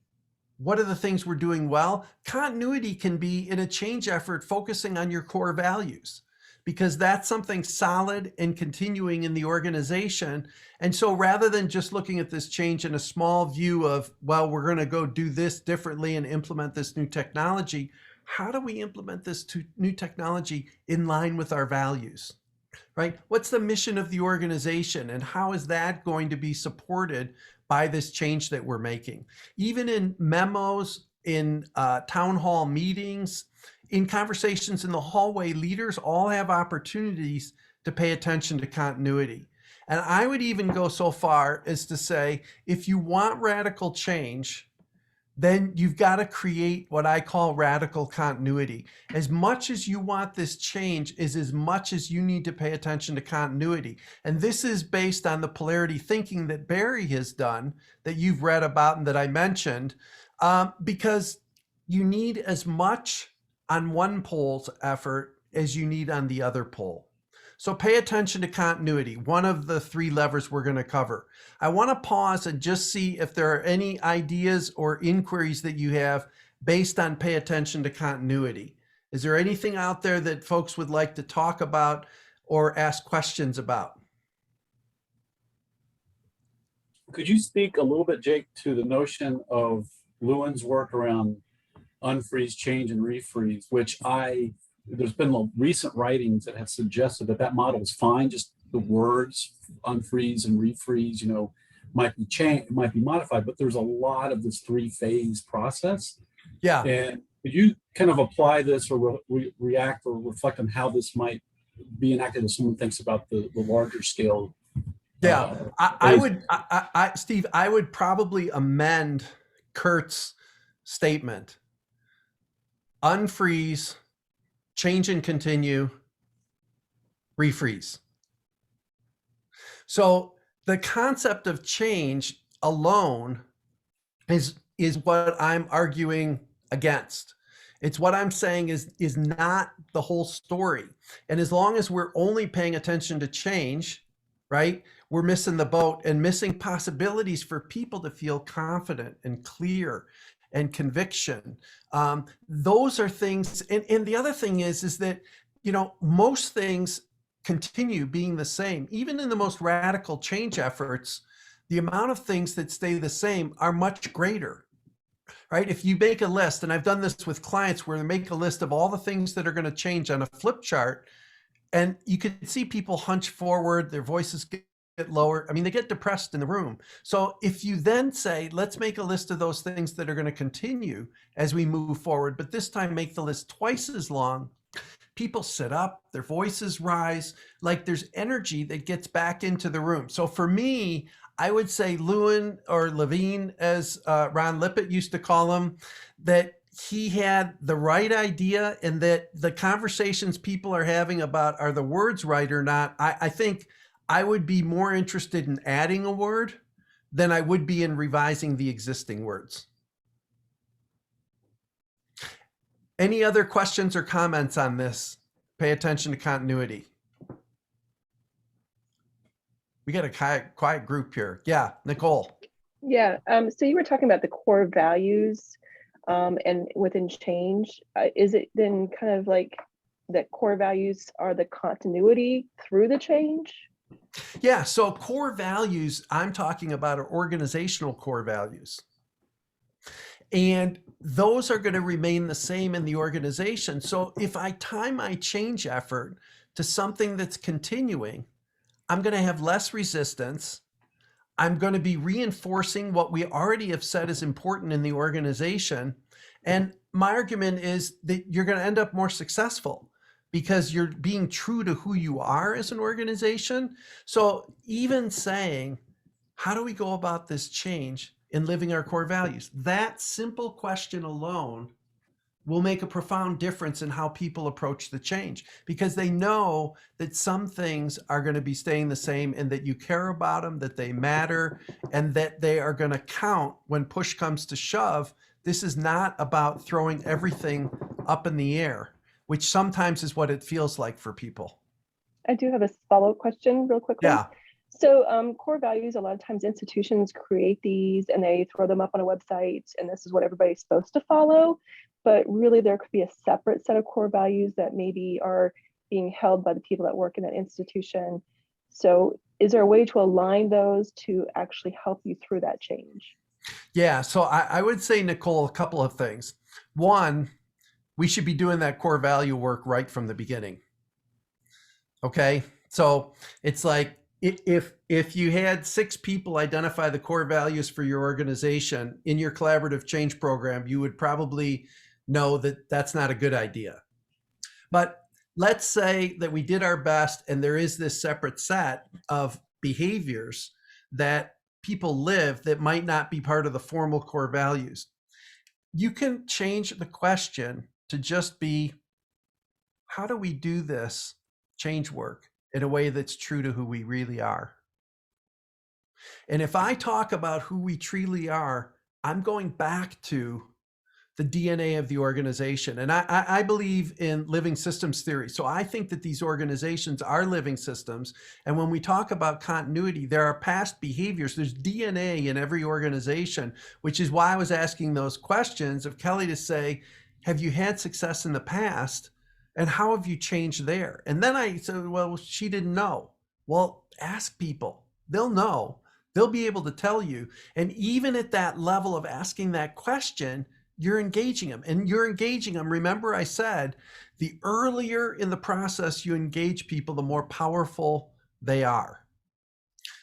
what are the things we're doing well? Continuity can be in a change effort focusing on your core values, because that's something solid and continuing in the organization. And so rather than just looking at this change in a small view of, well, we're going to go do this differently and implement this new technology, how do we implement this new technology in line with our values, right? What's the mission of the organization, and how is that going to be supported by this change that we're making? Even in memos, in town hall meetings, in conversations in the hallway, leaders all have opportunities to pay attention to continuity. And I would even go so far as to say, if you want radical change, then you've got to create what I call radical continuity. As much as you want this change is as much as you need to pay attention to continuity. And this is based on the polarity thinking that Barry has done, that you've read about and that I mentioned, because you need as much on one pole's effort as you need on the other pole. So pay attention to continuity, one of the 3 levers we're going to cover. I want to pause and just see if there are any ideas or inquiries that you have based on pay attention to continuity. Is there anything out there that folks would like to talk about or ask questions about? Could you speak a little bit, Jake, to the notion of Lewin's work around unfreeze, change, and refreeze, which there's been recent writings that have suggested that model is fine. Just the words unfreeze and refreeze, might be changed, might be modified, but there's a lot of this 3-phase process. Yeah. And could you kind of apply this or react or reflect on how this might be enacted as someone thinks about the larger scale? Yeah, Steve, I would probably amend Kurt's statement. Unfreeze, change and continue, refreeze. So the concept of change alone is what I'm arguing against. It's what I'm saying is not the whole story. And as long as we're only paying attention to change, right, we're missing the boat and missing possibilities for people to feel confident and clear and conviction. Those are things. And the other thing is that, most things continue being the same. Even in the most radical change efforts, the amount of things that stay the same are much greater, right? If you make a list, and I've done this with clients where they make a list of all the things that are going to change on a flip chart, and you can see people hunch forward, their voices get lower. I mean, they get depressed in the room. So if you then say, let's make a list of those things that are going to continue as we move forward, but this time make the list twice as long, people sit up, their voices rise, like there's energy that gets back into the room. So for me, I would say Lewin, or Levine, as Ron Lippett used to call him, that he had the right idea, and that the conversations people are having about are the words right or not. I think I would be more interested in adding a word than I would be in revising the existing words. Any other questions or comments on this? Pay attention to continuity. We got a quiet group here. Yeah, Nicole. Yeah, so you were talking about the core values and within change. Is it then kind of like that core values are the continuity through the change? Yeah, so core values I'm talking about are organizational core values. And those are going to remain the same in the organization. So if I tie my change effort to something that's continuing, I'm going to have less resistance. I'm going to be reinforcing what we already have said is important in the organization. And my argument is that you're going to end up more successful because you're being true to who you are as an organization. So even saying, how do we go about this change in living our core values? That simple question alone will make a profound difference in how people approach the change, because they know that some things are going to be staying the same, and that you care about them, that they matter, and that they are going to count when push comes to shove. This is not about throwing everything up in the air, which sometimes is what it feels like for people. I do have a follow-up question real quickly. Yeah. So core values, a lot of times institutions create these and they throw them up on a website, and this is what everybody's supposed to follow. But really there could be a separate set of core values that maybe are being held by the people that work in that institution. So is there a way to align those to actually help you through that change? Yeah, so I would say, Nicole, a couple of things. One, we should be doing that core value work right from the beginning. Okay, so it's like, if you had 6 people identify the core values for your organization in your collaborative change program, you would probably know that that's not a good idea. But let's say that we did our best, and there is this separate set of behaviors that people live that might not be part of the formal core values. you can change the question to just be, how do we do this change work in a way that's true to who we really are? And if I talk about who we truly are, I'm going back to the DNA of the organization. And I believe in living systems theory. So I think that these organizations are living systems. And when we talk about continuity, there are past behaviors. There's DNA in every organization, which is why I was asking those questions of Kelly to say, have you had success in the past? And how have you changed there? And then I said, well, she didn't know. Well, ask people. They'll know. They'll be able to tell you. And even at that level of asking that question, you're engaging them, and you're engaging them. Remember, I said the earlier in the process you engage people, the more powerful they are.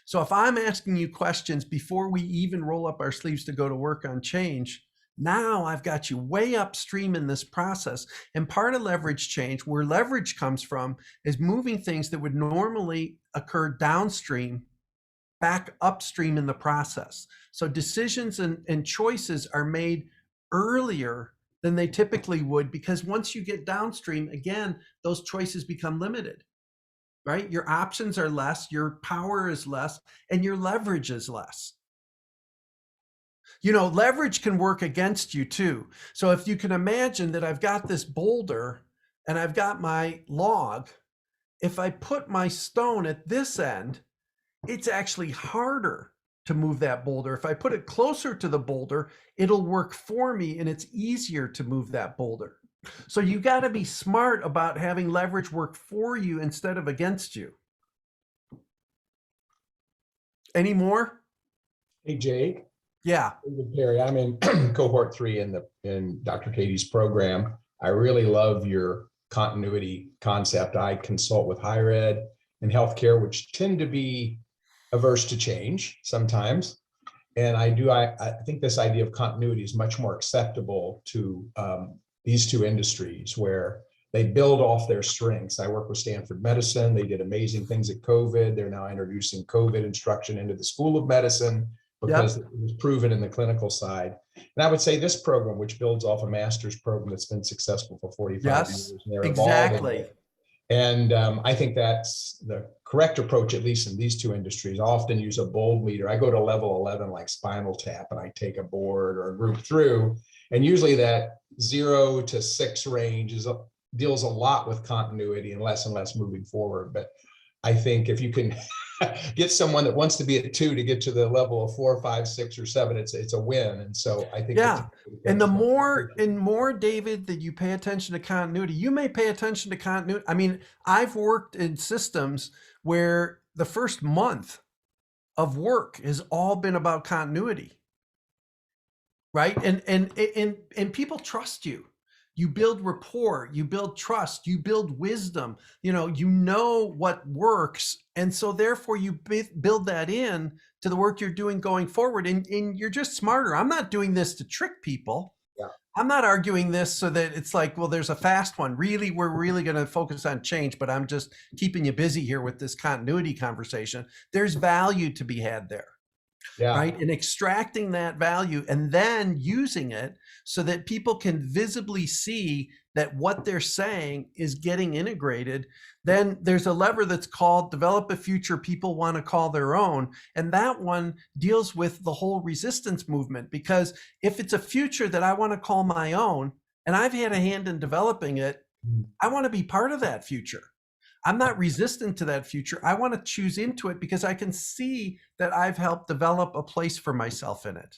So if I'm asking you questions before we even roll up our sleeves to go to work on change, now I've got you way upstream in this process. And part of leverage change, where leverage comes from, is moving things that would normally occur downstream back upstream in the process. So decisions and choices are made earlier than they typically would, because once you get downstream, again, those choices become limited, right? Your options are less, your power is less, and your leverage is less. You know, leverage can work against you too. So if you can imagine that I've got this boulder and I've got my log, if I put my stone at this end, it's actually harder to move that boulder. If I put it closer to the boulder, it'll work for me and it's easier to move that boulder. So you got to be smart about having leverage work for you instead of against you. Any more? Hey, Jake. Yeah. David Perry. I'm in cohort 3 in Dr. Katie's program. I really love your continuity concept. I consult with higher ed and healthcare, which tend to be averse to change sometimes. And I think this idea of continuity is much more acceptable to these two industries where they build off their strengths. I work with Stanford Medicine. They did amazing things at COVID. They're now introducing COVID instruction into the School of Medicine because it was proven in the clinical side. And I would say this program, which builds off a master's program that's been successful for 45 years. And they're exactly. And I think that's the correct approach, at least in these two industries. I often use a bold meter. I go to level 11, like Spinal Tap, and I take a board or a group through. And usually that 0 to 6 range deals a lot with continuity and less moving forward. But I think if you can get someone that wants to be at 2 to get to the level of 4, 5, 6, or 7, it's a win. And so I think and the more David that you pay attention to continuity, you may pay attention to continuity. I mean, I've worked in systems where the first month of work has all been about continuity, right? And people trust you. You build rapport, you build trust, you build wisdom, you know what works. And so therefore you build that in to the work you're doing going forward. And you're just smarter. I'm not doing this to trick people. Yeah. I'm not arguing this so that it's like, well, there's a fast one. Really, we're really going to focus on change, but I'm just keeping you busy here with this continuity conversation. There's value to be had there. Yeah. Right. And extracting that value and then using it so that people can visibly see that what they're saying is getting integrated. Then there's a lever that's called develop a future people want to call their own. And that one deals with the whole resistance movement, because if it's a future that I want to call my own and I've had a hand in developing it, I want to be part of that future. I'm not resistant to that future. I want to choose into it because I can see that I've helped develop a place for myself in it.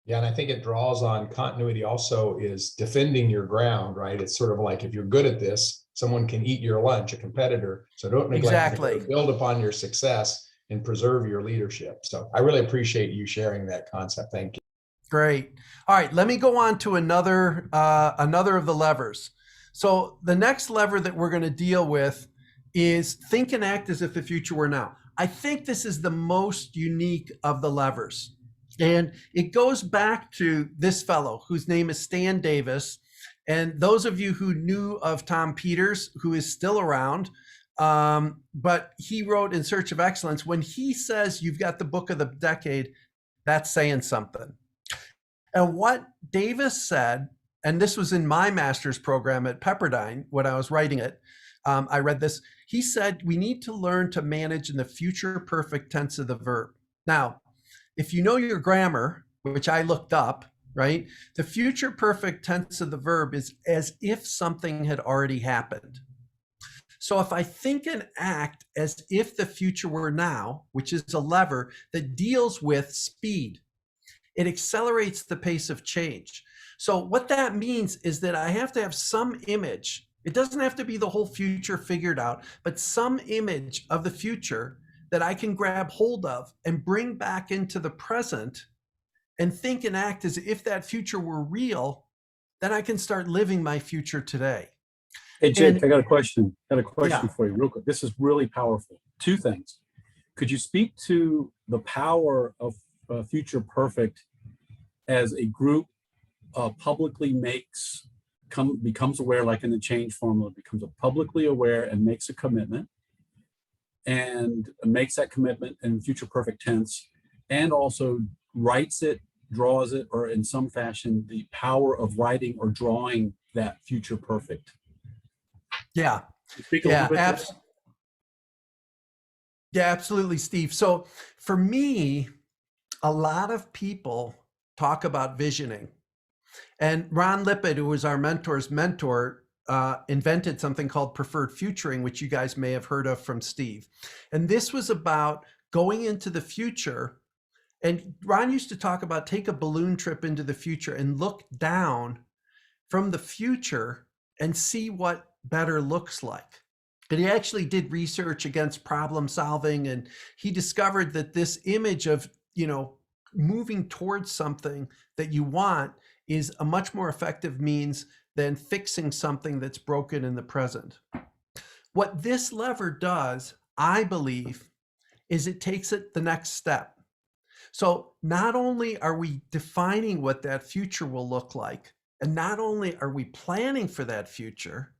Yeah, and I think it draws on continuity also is defending your ground, right? It's sort of like if you're good at this, someone can eat your lunch, a competitor. So don't neglect to build upon your success and preserve your leadership. So I really appreciate you sharing that concept. Thank you. Great. All right, let me go on to another of the levers. So the next lever that we're going to deal with is think and act as if the future were now. I think this is the most unique of the levers. And it goes back to this fellow whose name is Stan Davis. And those of you who knew of Tom Peters, who is still around, but he wrote In Search of Excellence. When he says you've got the book of the decade, that's saying something. And what Davis said, and this was in my master's program at Pepperdine when I was writing it, I read this. He said, we need to learn to manage in the future perfect tense of the verb. Now, if you know your grammar, which I looked up, right? The future perfect tense of the verb is as if something had already happened. So if I think and act as if the future were now, which is a lever that deals with speed, it accelerates the pace of change. So what that means is that I have to have some image. It doesn't have to be the whole future figured out, but some image of the future that I can grab hold of and bring back into the present and think and act as if that future were real. Then I can start living my future today. Hey, Jake, And- I got a question. Yeah. For you real quick. This is really powerful. Two things. Could you speak to the power of future perfect as a group publicly becomes aware, like in the change formula, becomes publicly aware and makes a commitment, and makes that commitment in future perfect tense, and also writes it, draws it, or in some fashion, the power of writing or drawing that future perfect? Yeah. Speak a little bit to that? Yeah, absolutely, Steve. So for me, a lot of people talk about visioning. And Ron Lippitt, who was our mentor's mentor, invented something called preferred futuring, which you guys may have heard of from Steve. And this was about going into the future. And Ron used to talk about take a balloon trip into the future and look down from the future and see what better looks like. And he actually did research against problem solving, and he discovered that this image of, moving towards something that you want is a much more effective means than fixing something that's broken in the present. What this lever does, I believe, is it takes it the next step. So not only are we defining what that future will look like, and not only are we planning for that future,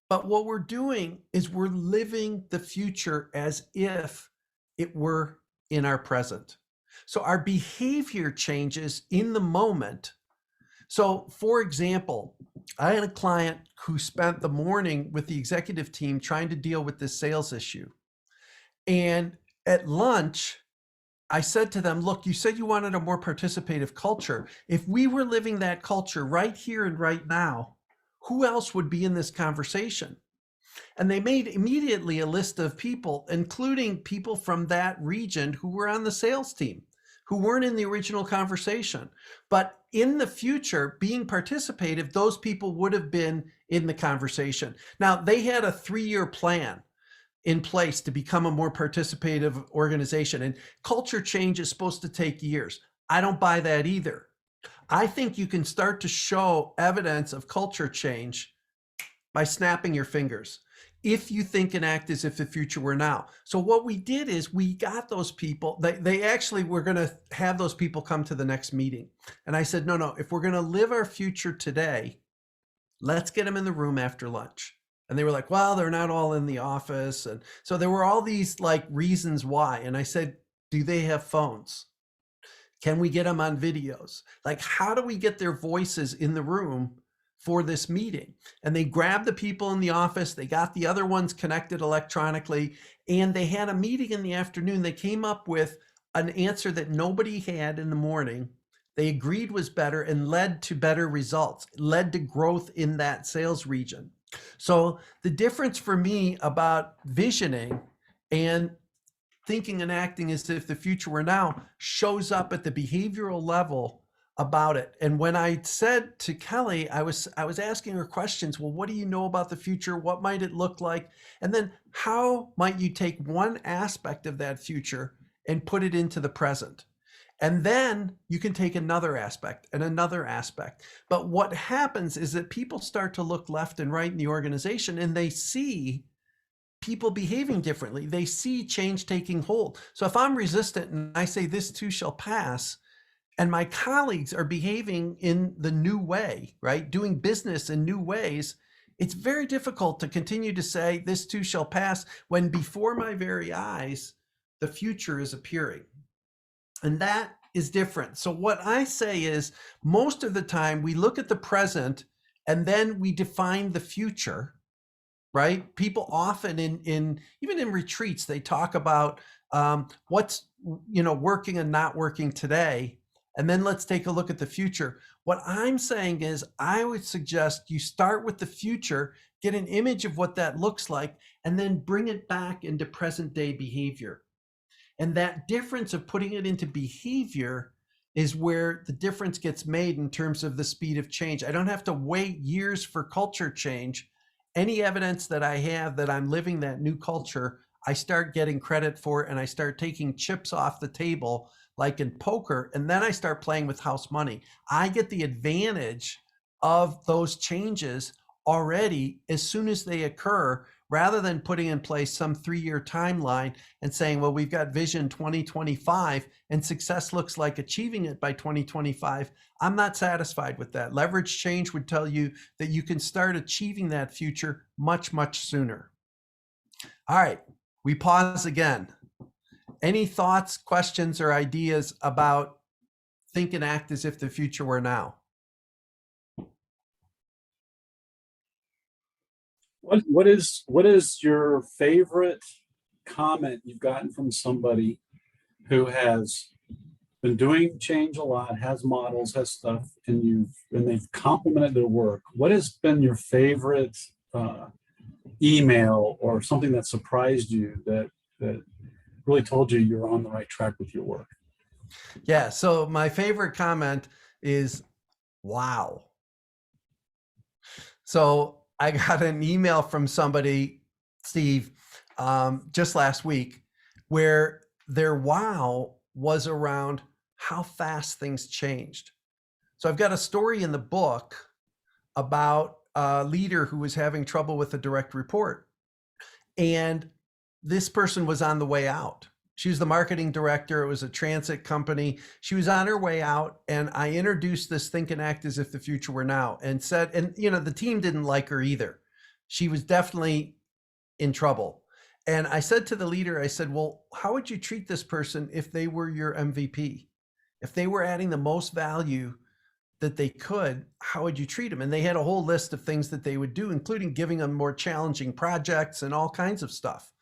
but what we're doing is we're living the future as if it were in our present. So our behavior changes in the moment. So for example, I had a client who spent the morning with the executive team trying to deal with this sales issue. And at lunch, I said to them, look, you said you wanted a more participative culture. If we were living that culture right here and right now, who else would be in this conversation? And they made immediately a list of people, including people from that region who were on the sales team, who weren't in the original conversation. But in the future, being participative, those people would have been in the conversation. Now, they had a 3-year plan in place to become a more participative organization. And culture change is supposed to take years. I don't buy that either. I think you can start to show evidence of culture change by snapping your fingers, if you think and act as if the future were now. So what we did is we got those people, they actually were going to have those people come to the next meeting. And I said, no, if we're going to live our future today, let's get them in the room after lunch. And they were like, well, they're not all in the office. And so there were all these reasons why. And I said, do they have phones? Can we get them on videos? How do we get their voices in the room for this meeting? And they grabbed the people in the office, they got the other ones connected electronically, and they had a meeting in the afternoon. They came up with an answer that nobody had in the morning. They agreed was better and led to better results, led to growth in that sales region. So the difference for me about visioning and thinking and acting as if the future were now shows up at the behavioral level about it. And when I said to Kelly, I was asking her questions. Well, what do you know about the future? What might it look like? And then how might you take one aspect of that future and put it into the present? And then you can take another aspect and another aspect. But what happens is that people start to look left and right in the organization, and they see people behaving differently. They see change taking hold. So if I'm resistant and I say this too shall pass, and my colleagues are behaving in the new way, right? Doing business in new ways, it's very difficult to continue to say this too shall pass when before my very eyes, the future is appearing. And that is different. So what I say is most of the time we look at the present and then we define the future, right? People often in even in retreats, they talk about what's, working and not working today. And then let's take a look at the future. What I'm saying is I would suggest you start with the future, get an image of what that looks like, and then bring it back into present day behavior. And that difference of putting it into behavior is where the difference gets made in terms of the speed of change. I don't have to wait years for culture change. Any evidence that I have that I'm living that new culture, I start getting credit for it, and I start taking chips off the table like in poker, and then I start playing with house money. I get the advantage of those changes already as soon as they occur, rather than putting in place some 3-year timeline and saying, well, we've got vision 2025 and success looks like achieving it by 2025. I'm not satisfied with that. Leverage change would tell you that you can start achieving that future much, much sooner. All right, we pause again. Any thoughts, questions, or ideas about think and act as if the future were now? What is your favorite comment you've gotten from somebody who has been doing change a lot, has models, has stuff, and they've complimented their work? What has been your favorite email or something that surprised you that really told you you're on the right track with your work? Yeah, so my favorite comment is, wow. So I got an email from somebody, Steve, just last week, where their wow was around how fast things changed. So I've got a story in the book about a leader who was having trouble with a direct report. And this person was on the way out. She was the marketing director. It was a transit company. She was on her way out, and I introduced this think and act as if the future were now, and said, and the team didn't like her either. She was definitely in trouble. And I said to the leader, I said, well, how would you treat this person if they were your MVP? If they were adding the most value that they could, how would you treat them? And they had a whole list of things that they would do, including giving them more challenging projects and all kinds of stuff.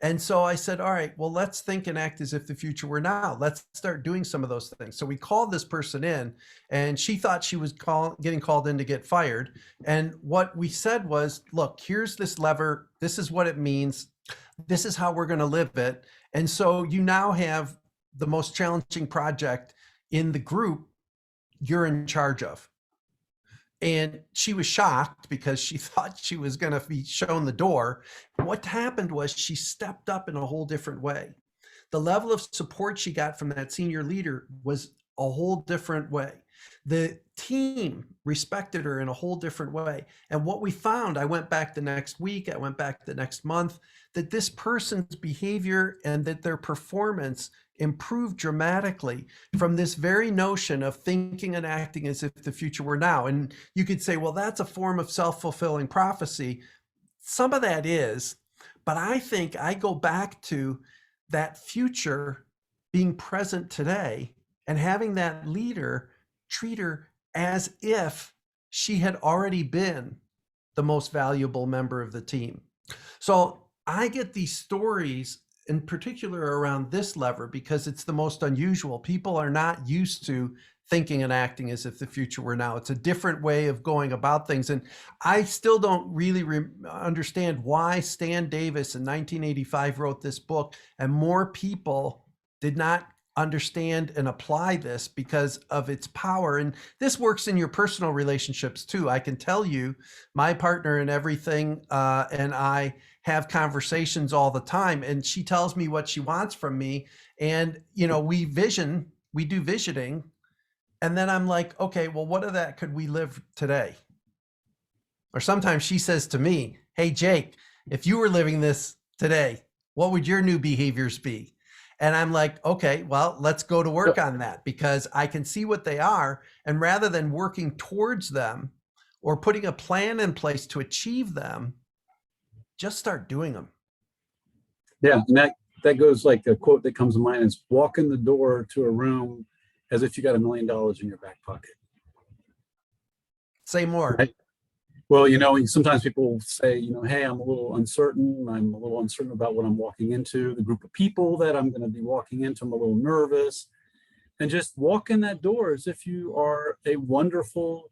And so I said, all right, well, let's think and act as if the future were now. Let's start doing some of those things. So we called this person in, and she thought she was getting called in to get fired. And what we said was, look, here's this lever. This is what it means. This is how we're going to live it. And so you now have the most challenging project in the group you're in charge of. And she was shocked because she thought she was going to be shown the door. What happened was she stepped up in a whole different way. The level of support she got from that senior leader was a whole different way. The team respected her in a whole different way. And what we found, I went back the next week, I went back the next month, that this person's behavior and that their performance improved dramatically from this very notion of thinking and acting as if the future were now. And you could say, well, that's a form of self-fulfilling prophecy. Some of that is, but I think I go back to that future being present today and having that leader treat her as if she had already been the most valuable member of the team. So I get these stories in particular around this lever because it's the most unusual. People are not used to thinking and acting as if the future were now. It's a different way of going about things. And I still don't really understand why Stan Davis in 1985 wrote this book and more people did not understand and apply this because of its power. And this works in your personal relationships too. I can tell you, my partner in everything and I have conversations all the time, and she tells me what she wants from me. And, we do visioning. And then I'm like, okay, well, what of that could we live today? Or sometimes she says to me, hey, Jake, if you were living this today, what would your new behaviors be? And I'm like, okay, well, let's go to work on that because I can see what they are. And rather than working towards them or putting a plan in place to achieve them, just start doing them. Yeah, and that goes like a quote that comes to mind is walk in the door to a room as if you got $1 million in your back pocket. Say more. Right? Well, you know, sometimes people say, you know, hey, I'm a little uncertain. I'm a little uncertain about what I'm walking into, the group of people that I'm going to be walking into. I'm a little nervous. And just walk in that door as if you are a wonderful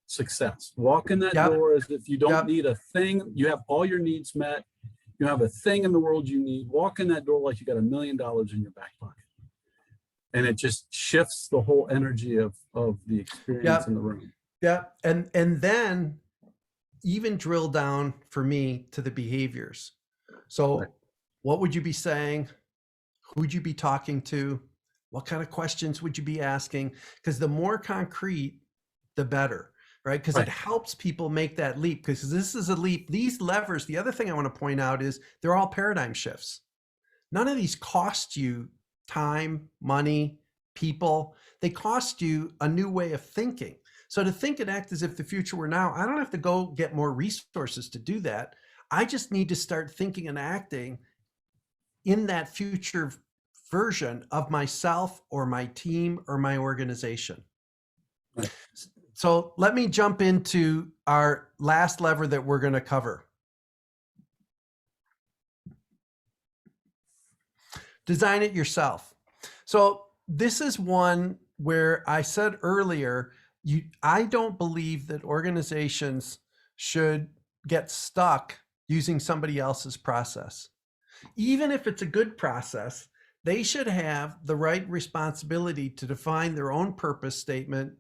success. Walk in that Yep. door as if you don't Yep. need a thing. You have all your needs met. You have a thing in the world you need. Walk in that door like you got $1 million in your back pocket. And it just shifts the whole energy of the experience Yep. in the room. Yeah. And then even drill down for me to the behaviors. So Right. what would you be saying? Who would you be talking to? What kind of questions would you be asking? Because the more concrete, the better, right? Because Right. it helps people make that leap. Because this is a leap. These levers, the other thing I want to point out is they're all paradigm shifts. None of these cost you time, money, people. They cost you a new way of thinking. So to think and act as if the future were now, I don't have to go get more resources to do that. I just need to start thinking and acting in that future version of myself or my team or my organization. Right. So let me jump into our last lever that we're going to cover. Design it yourself. So this is one where I said earlier, I don't believe that organizations should get stuck using somebody else's process. Even if it's a good process, they should have the right responsibility to define their own purpose statement,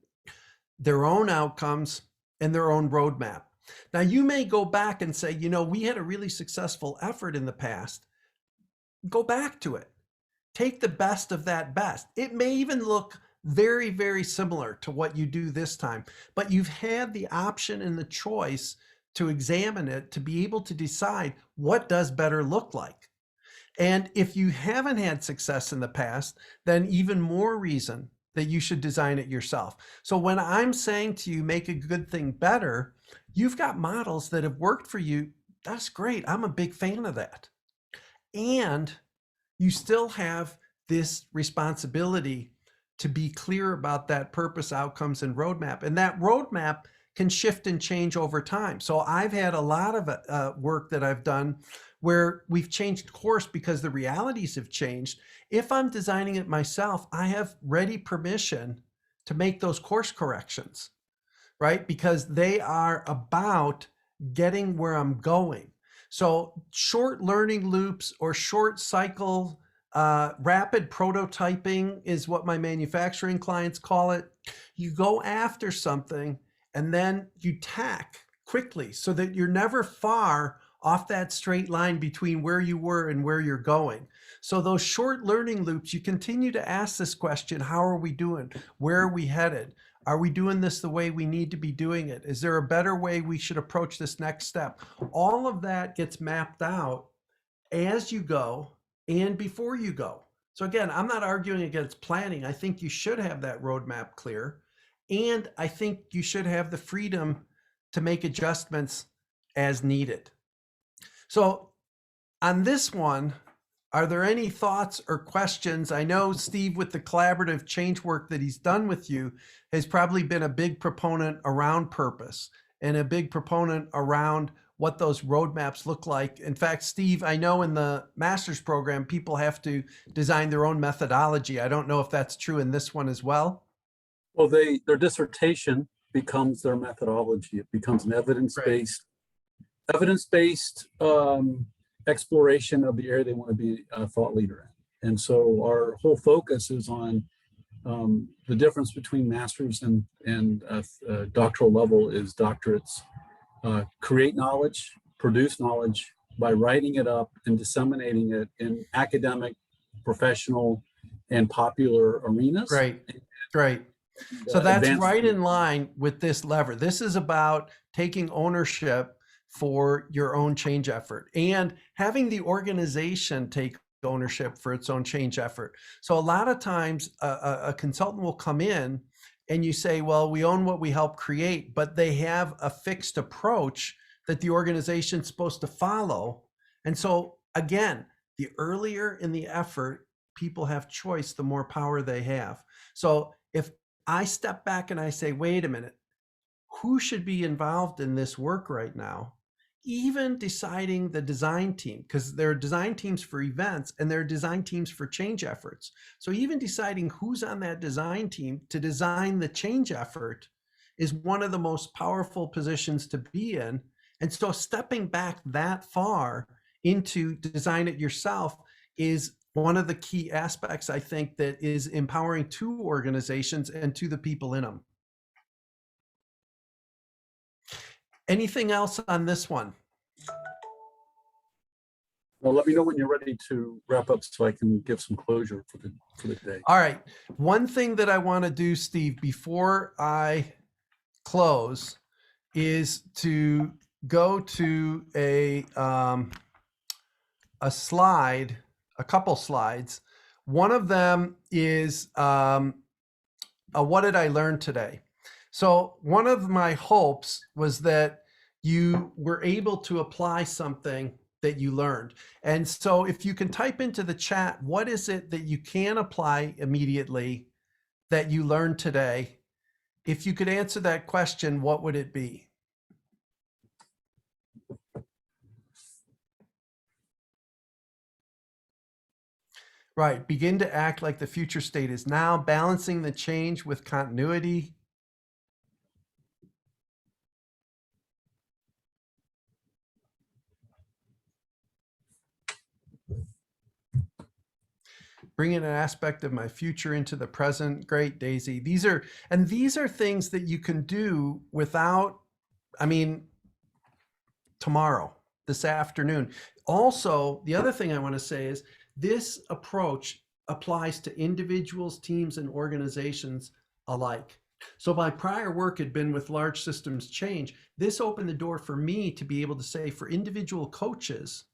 their own outcomes, and their own roadmap. Now, you may go back and say, you know, we had a really successful effort in the past. Go back to it. Take the best of that best. It may even look very, very similar to what you do this time, but you've had the option and the choice to examine it, to be able to decide what does better look like. And if you haven't had success in the past, then even more reason that you should design it yourself. So when I'm saying to you, make a good thing better, you've got models that have worked for you. That's great. I'm a big fan of that. And you still have this responsibility to be clear about that purpose, outcomes, and roadmap. And that roadmap can shift and change over time. So I've had a lot of work that I've done where we've changed course because the realities have changed. If I'm designing it myself, I have ready permission to make those course corrections, right? Because they are about getting where I'm going. So short learning loops or short cycle, rapid prototyping is what my manufacturing clients call it. You go after something and then you tack quickly so that you're never far off that straight line between where you were and where you're going. So those short learning loops, you continue to ask this question: how are we doing? Where are we headed? Are we doing this the way we need to be doing it? Is there a better way we should approach this next step? All of that gets mapped out as you go and before you go. So again, I'm not arguing against planning. I think you should have that roadmap clear. And I think you should have the freedom to make adjustments as needed. So on this one, are there any thoughts or questions? I know Steve, with the collaborative change work that he's done with you, has probably been a big proponent around purpose and a big proponent around what those roadmaps look like. In fact, Steve, I know in the master's program, people have to design their own methodology. I don't know if that's true in this one as well. Well, their dissertation becomes their methodology. It becomes an evidence-based exploration of the area they want to be a thought leader in. And so our whole focus is on the difference between master's and doctoral level is doctorates create knowledge, produce knowledge by writing it up and disseminating it in academic, professional, and popular arenas. Right. So that's right in line with this lever. This is about taking ownership for your own change effort and having the organization take ownership for its own change effort. So a lot of times a consultant will come in and you say, well, we own what we help create, but they have a fixed approach that the organization's supposed to follow. And so again, the earlier in the effort people have choice, the more power they have. So if I step back and I say, wait a minute, who should be involved in this work right now? Even deciding the design team, because there are design teams for events and there are design teams for change efforts. So even deciding who's on that design team to design the change effort is one of the most powerful positions to be in. And so stepping back that far into design it yourself is one of the key aspects, I think, that is empowering to organizations and to the people in them. Anything else on this one? Well, let me know when you're ready to wrap up so I can give some closure for the day. All right. One thing that I want to do, Steve, before I close is to go to a slide, a couple slides. One of them is what did I learn today? So one of my hopes was that you were able to apply something that you learned. And so if you can type into the chat, what is it that you can apply immediately that you learned today? If you could answer that question, what would it be? Right, begin to act like the future state is now, balancing the change with continuity. Bringing an aspect of my future into the present. Great, Daisy. These are things that you can do without, I mean, tomorrow, this afternoon. Also, the other thing I want to say is this approach applies to individuals, teams, and organizations alike. So my prior work had been with large systems change. This opened the door for me to be able to say, for individual coaches,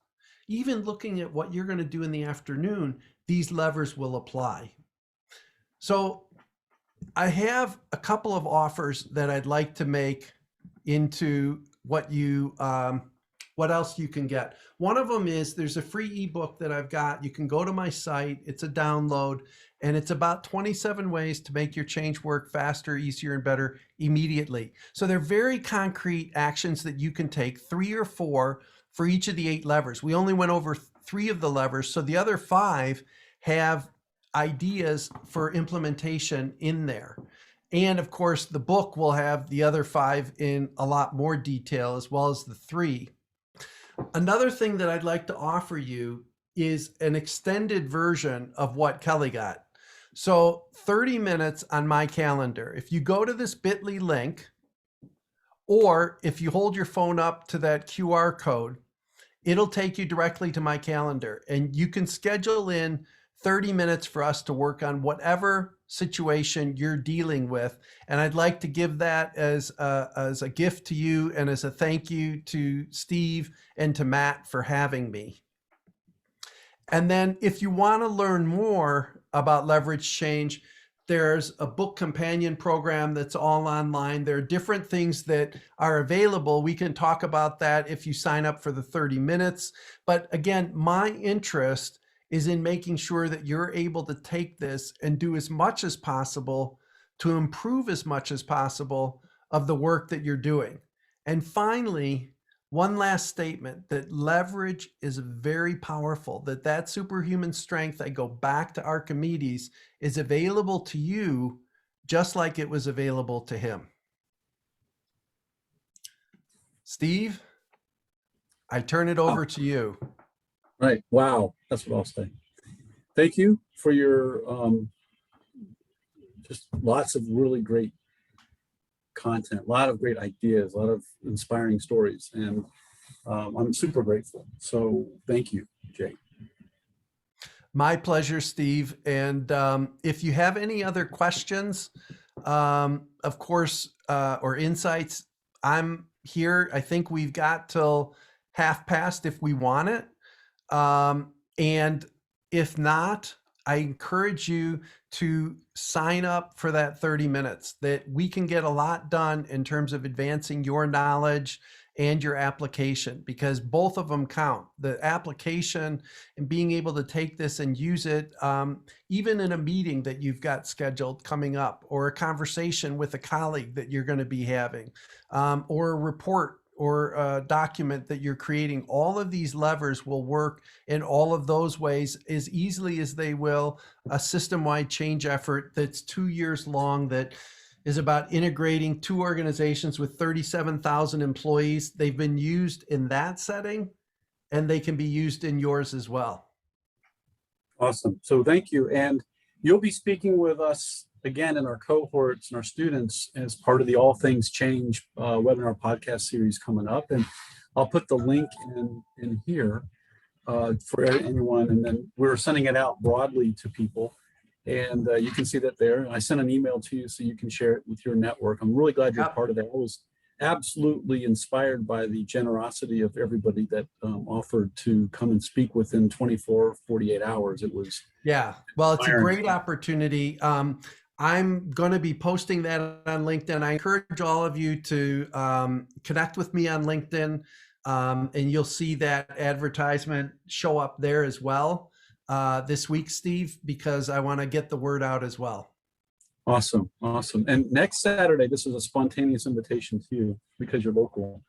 even looking at what you're going to do in the afternoon, these levers will apply. So I have a couple of offers that I'd like to make into what you, what else you can get. One of them is there's a free ebook that I've got. You can go to my site. It's a download, and it's about 27 ways to make your change work faster, easier, and better immediately. So they're very concrete actions that you can take, 3 or 4 for each of the 8 levers. We only went over 3 of the levers, so the other 5 have ideas for implementation in there. And of course, the book will have the other 5 in a lot more detail, as well as the 3. Another thing that I'd like to offer you is an extended version of what Kelly got. So 30 minutes on my calendar. If you go to this bit.ly link, or if you hold your phone up to that QR code, it'll take you directly to my calendar, and you can schedule in 30 minutes for us to work on whatever situation you're dealing with. And I'd like to give that as a gift to you and as a thank you to Steve and to Matt for having me. And then if you want to learn more about leverage change, there's a book companion program that's all online. There are different things that are available. We can talk about that if you sign up for the 30 minutes. But again, my interest is in making sure that you're able to take this and do as much as possible to improve as much as possible of the work that you're doing. And finally, one last statement, that leverage is very powerful, that superhuman strength, I go back to Archimedes, is available to you just like it was available to him. Steve, I turn it over to you. Right. Wow. That's what I'll say. Thank you for your just lots of really great content, a lot of great ideas, a lot of inspiring stories, and I'm super grateful. So thank you, Jay. My pleasure, Steve. And if you have any other questions, of course, or insights, I'm here. I think we've got till past if we want it. And if not, I encourage you to sign up for that 30 minutes, that we can get a lot done in terms of advancing your knowledge and your application, because both of them count. The application and being able to take this and use it, even in a meeting that you've got scheduled coming up, or a conversation with a colleague that you're going to be having, or a report or a document that you're creating. All of these levers will work in all of those ways as easily as they will a system-wide change effort that's 2 years long, that is about integrating 2 organizations with 37,000 employees. They've been used in that setting, and they can be used in yours as well. Awesome. So thank you. And you'll be speaking with us again in our cohorts and our students as part of the All Things Change webinar podcast series coming up. And I'll put the link in here for anyone. And then we're sending it out broadly to people. And you can see that there. I sent an email to you so you can share it with your network. I'm really glad you're part of that. I was absolutely inspired by the generosity of everybody that offered to come and speak within 24, 48 hours. It was well, it's a great opportunity. I'm going to be posting that on LinkedIn. I encourage all of you to connect with me on LinkedIn, and you'll see that advertisement show up there as well this week, Steve, because I want to get the word out as well. Awesome. Awesome. And next Saturday, this is a spontaneous invitation to you because you're local.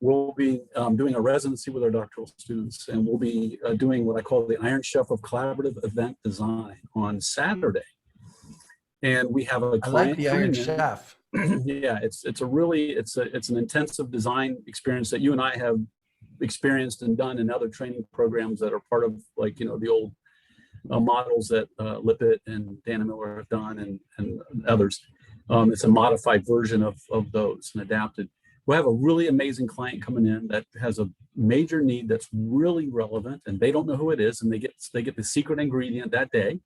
We'll be doing a residency with our doctoral students, and we'll be doing what I call the Iron Chef of Collaborative Event Design on Saturday. And we have a client. I like the Iron Chef. Yeah, it's an intensive design experience that you and I have experienced and done in other training programs that are part of, like, you know, the old models that Lippitt and Dana Miller have done, and others. It's a modified version of those and adapted. We'll have a really amazing client coming in that has a major need that's really relevant, and they don't know who it is, and they get the secret ingredient that day.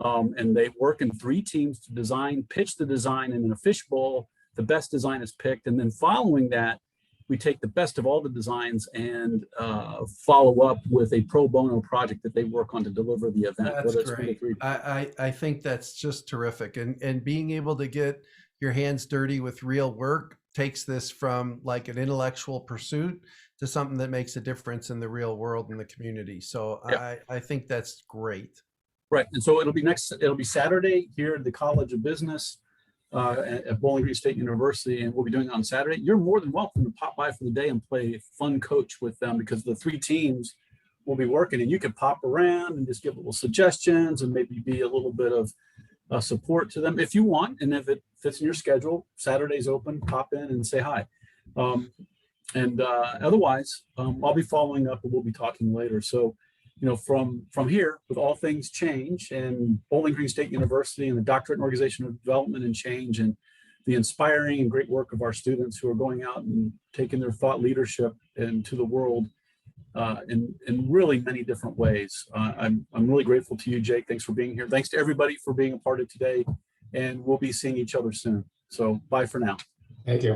And they work in 3 teams to pitch the design, and in a fishbowl, the best design is picked. And then following that, we take the best of all the designs and follow up with a pro bono project that they work on to deliver the event. That's great. I think that's just terrific. And being able to get your hands dirty with real work takes this from like an intellectual pursuit to something that makes a difference in the real world and the community. So I think that's great. Right. And so it'll be Saturday here at the College of Business at Bowling Green State University, and we'll be doing it on Saturday. You're more than welcome to pop by for the day and play fun coach with them, because the 3 teams will be working, and you can pop around and just give little suggestions and maybe be a little bit of support to them if you want. And if it fits in your schedule, Saturday's open, pop in and say hi. Otherwise, I'll be following up, and we'll be talking later. So, you know, from here, with All Things Change and Bowling Green State University and the Doctorate in Organizational Development and Change, and the inspiring and great work of our students who are going out and taking their thought leadership into the world in really many different ways. I'm really grateful to you, Jake. Thanks for being here. Thanks to everybody for being a part of today, and we'll be seeing each other soon. So bye for now. Thank you.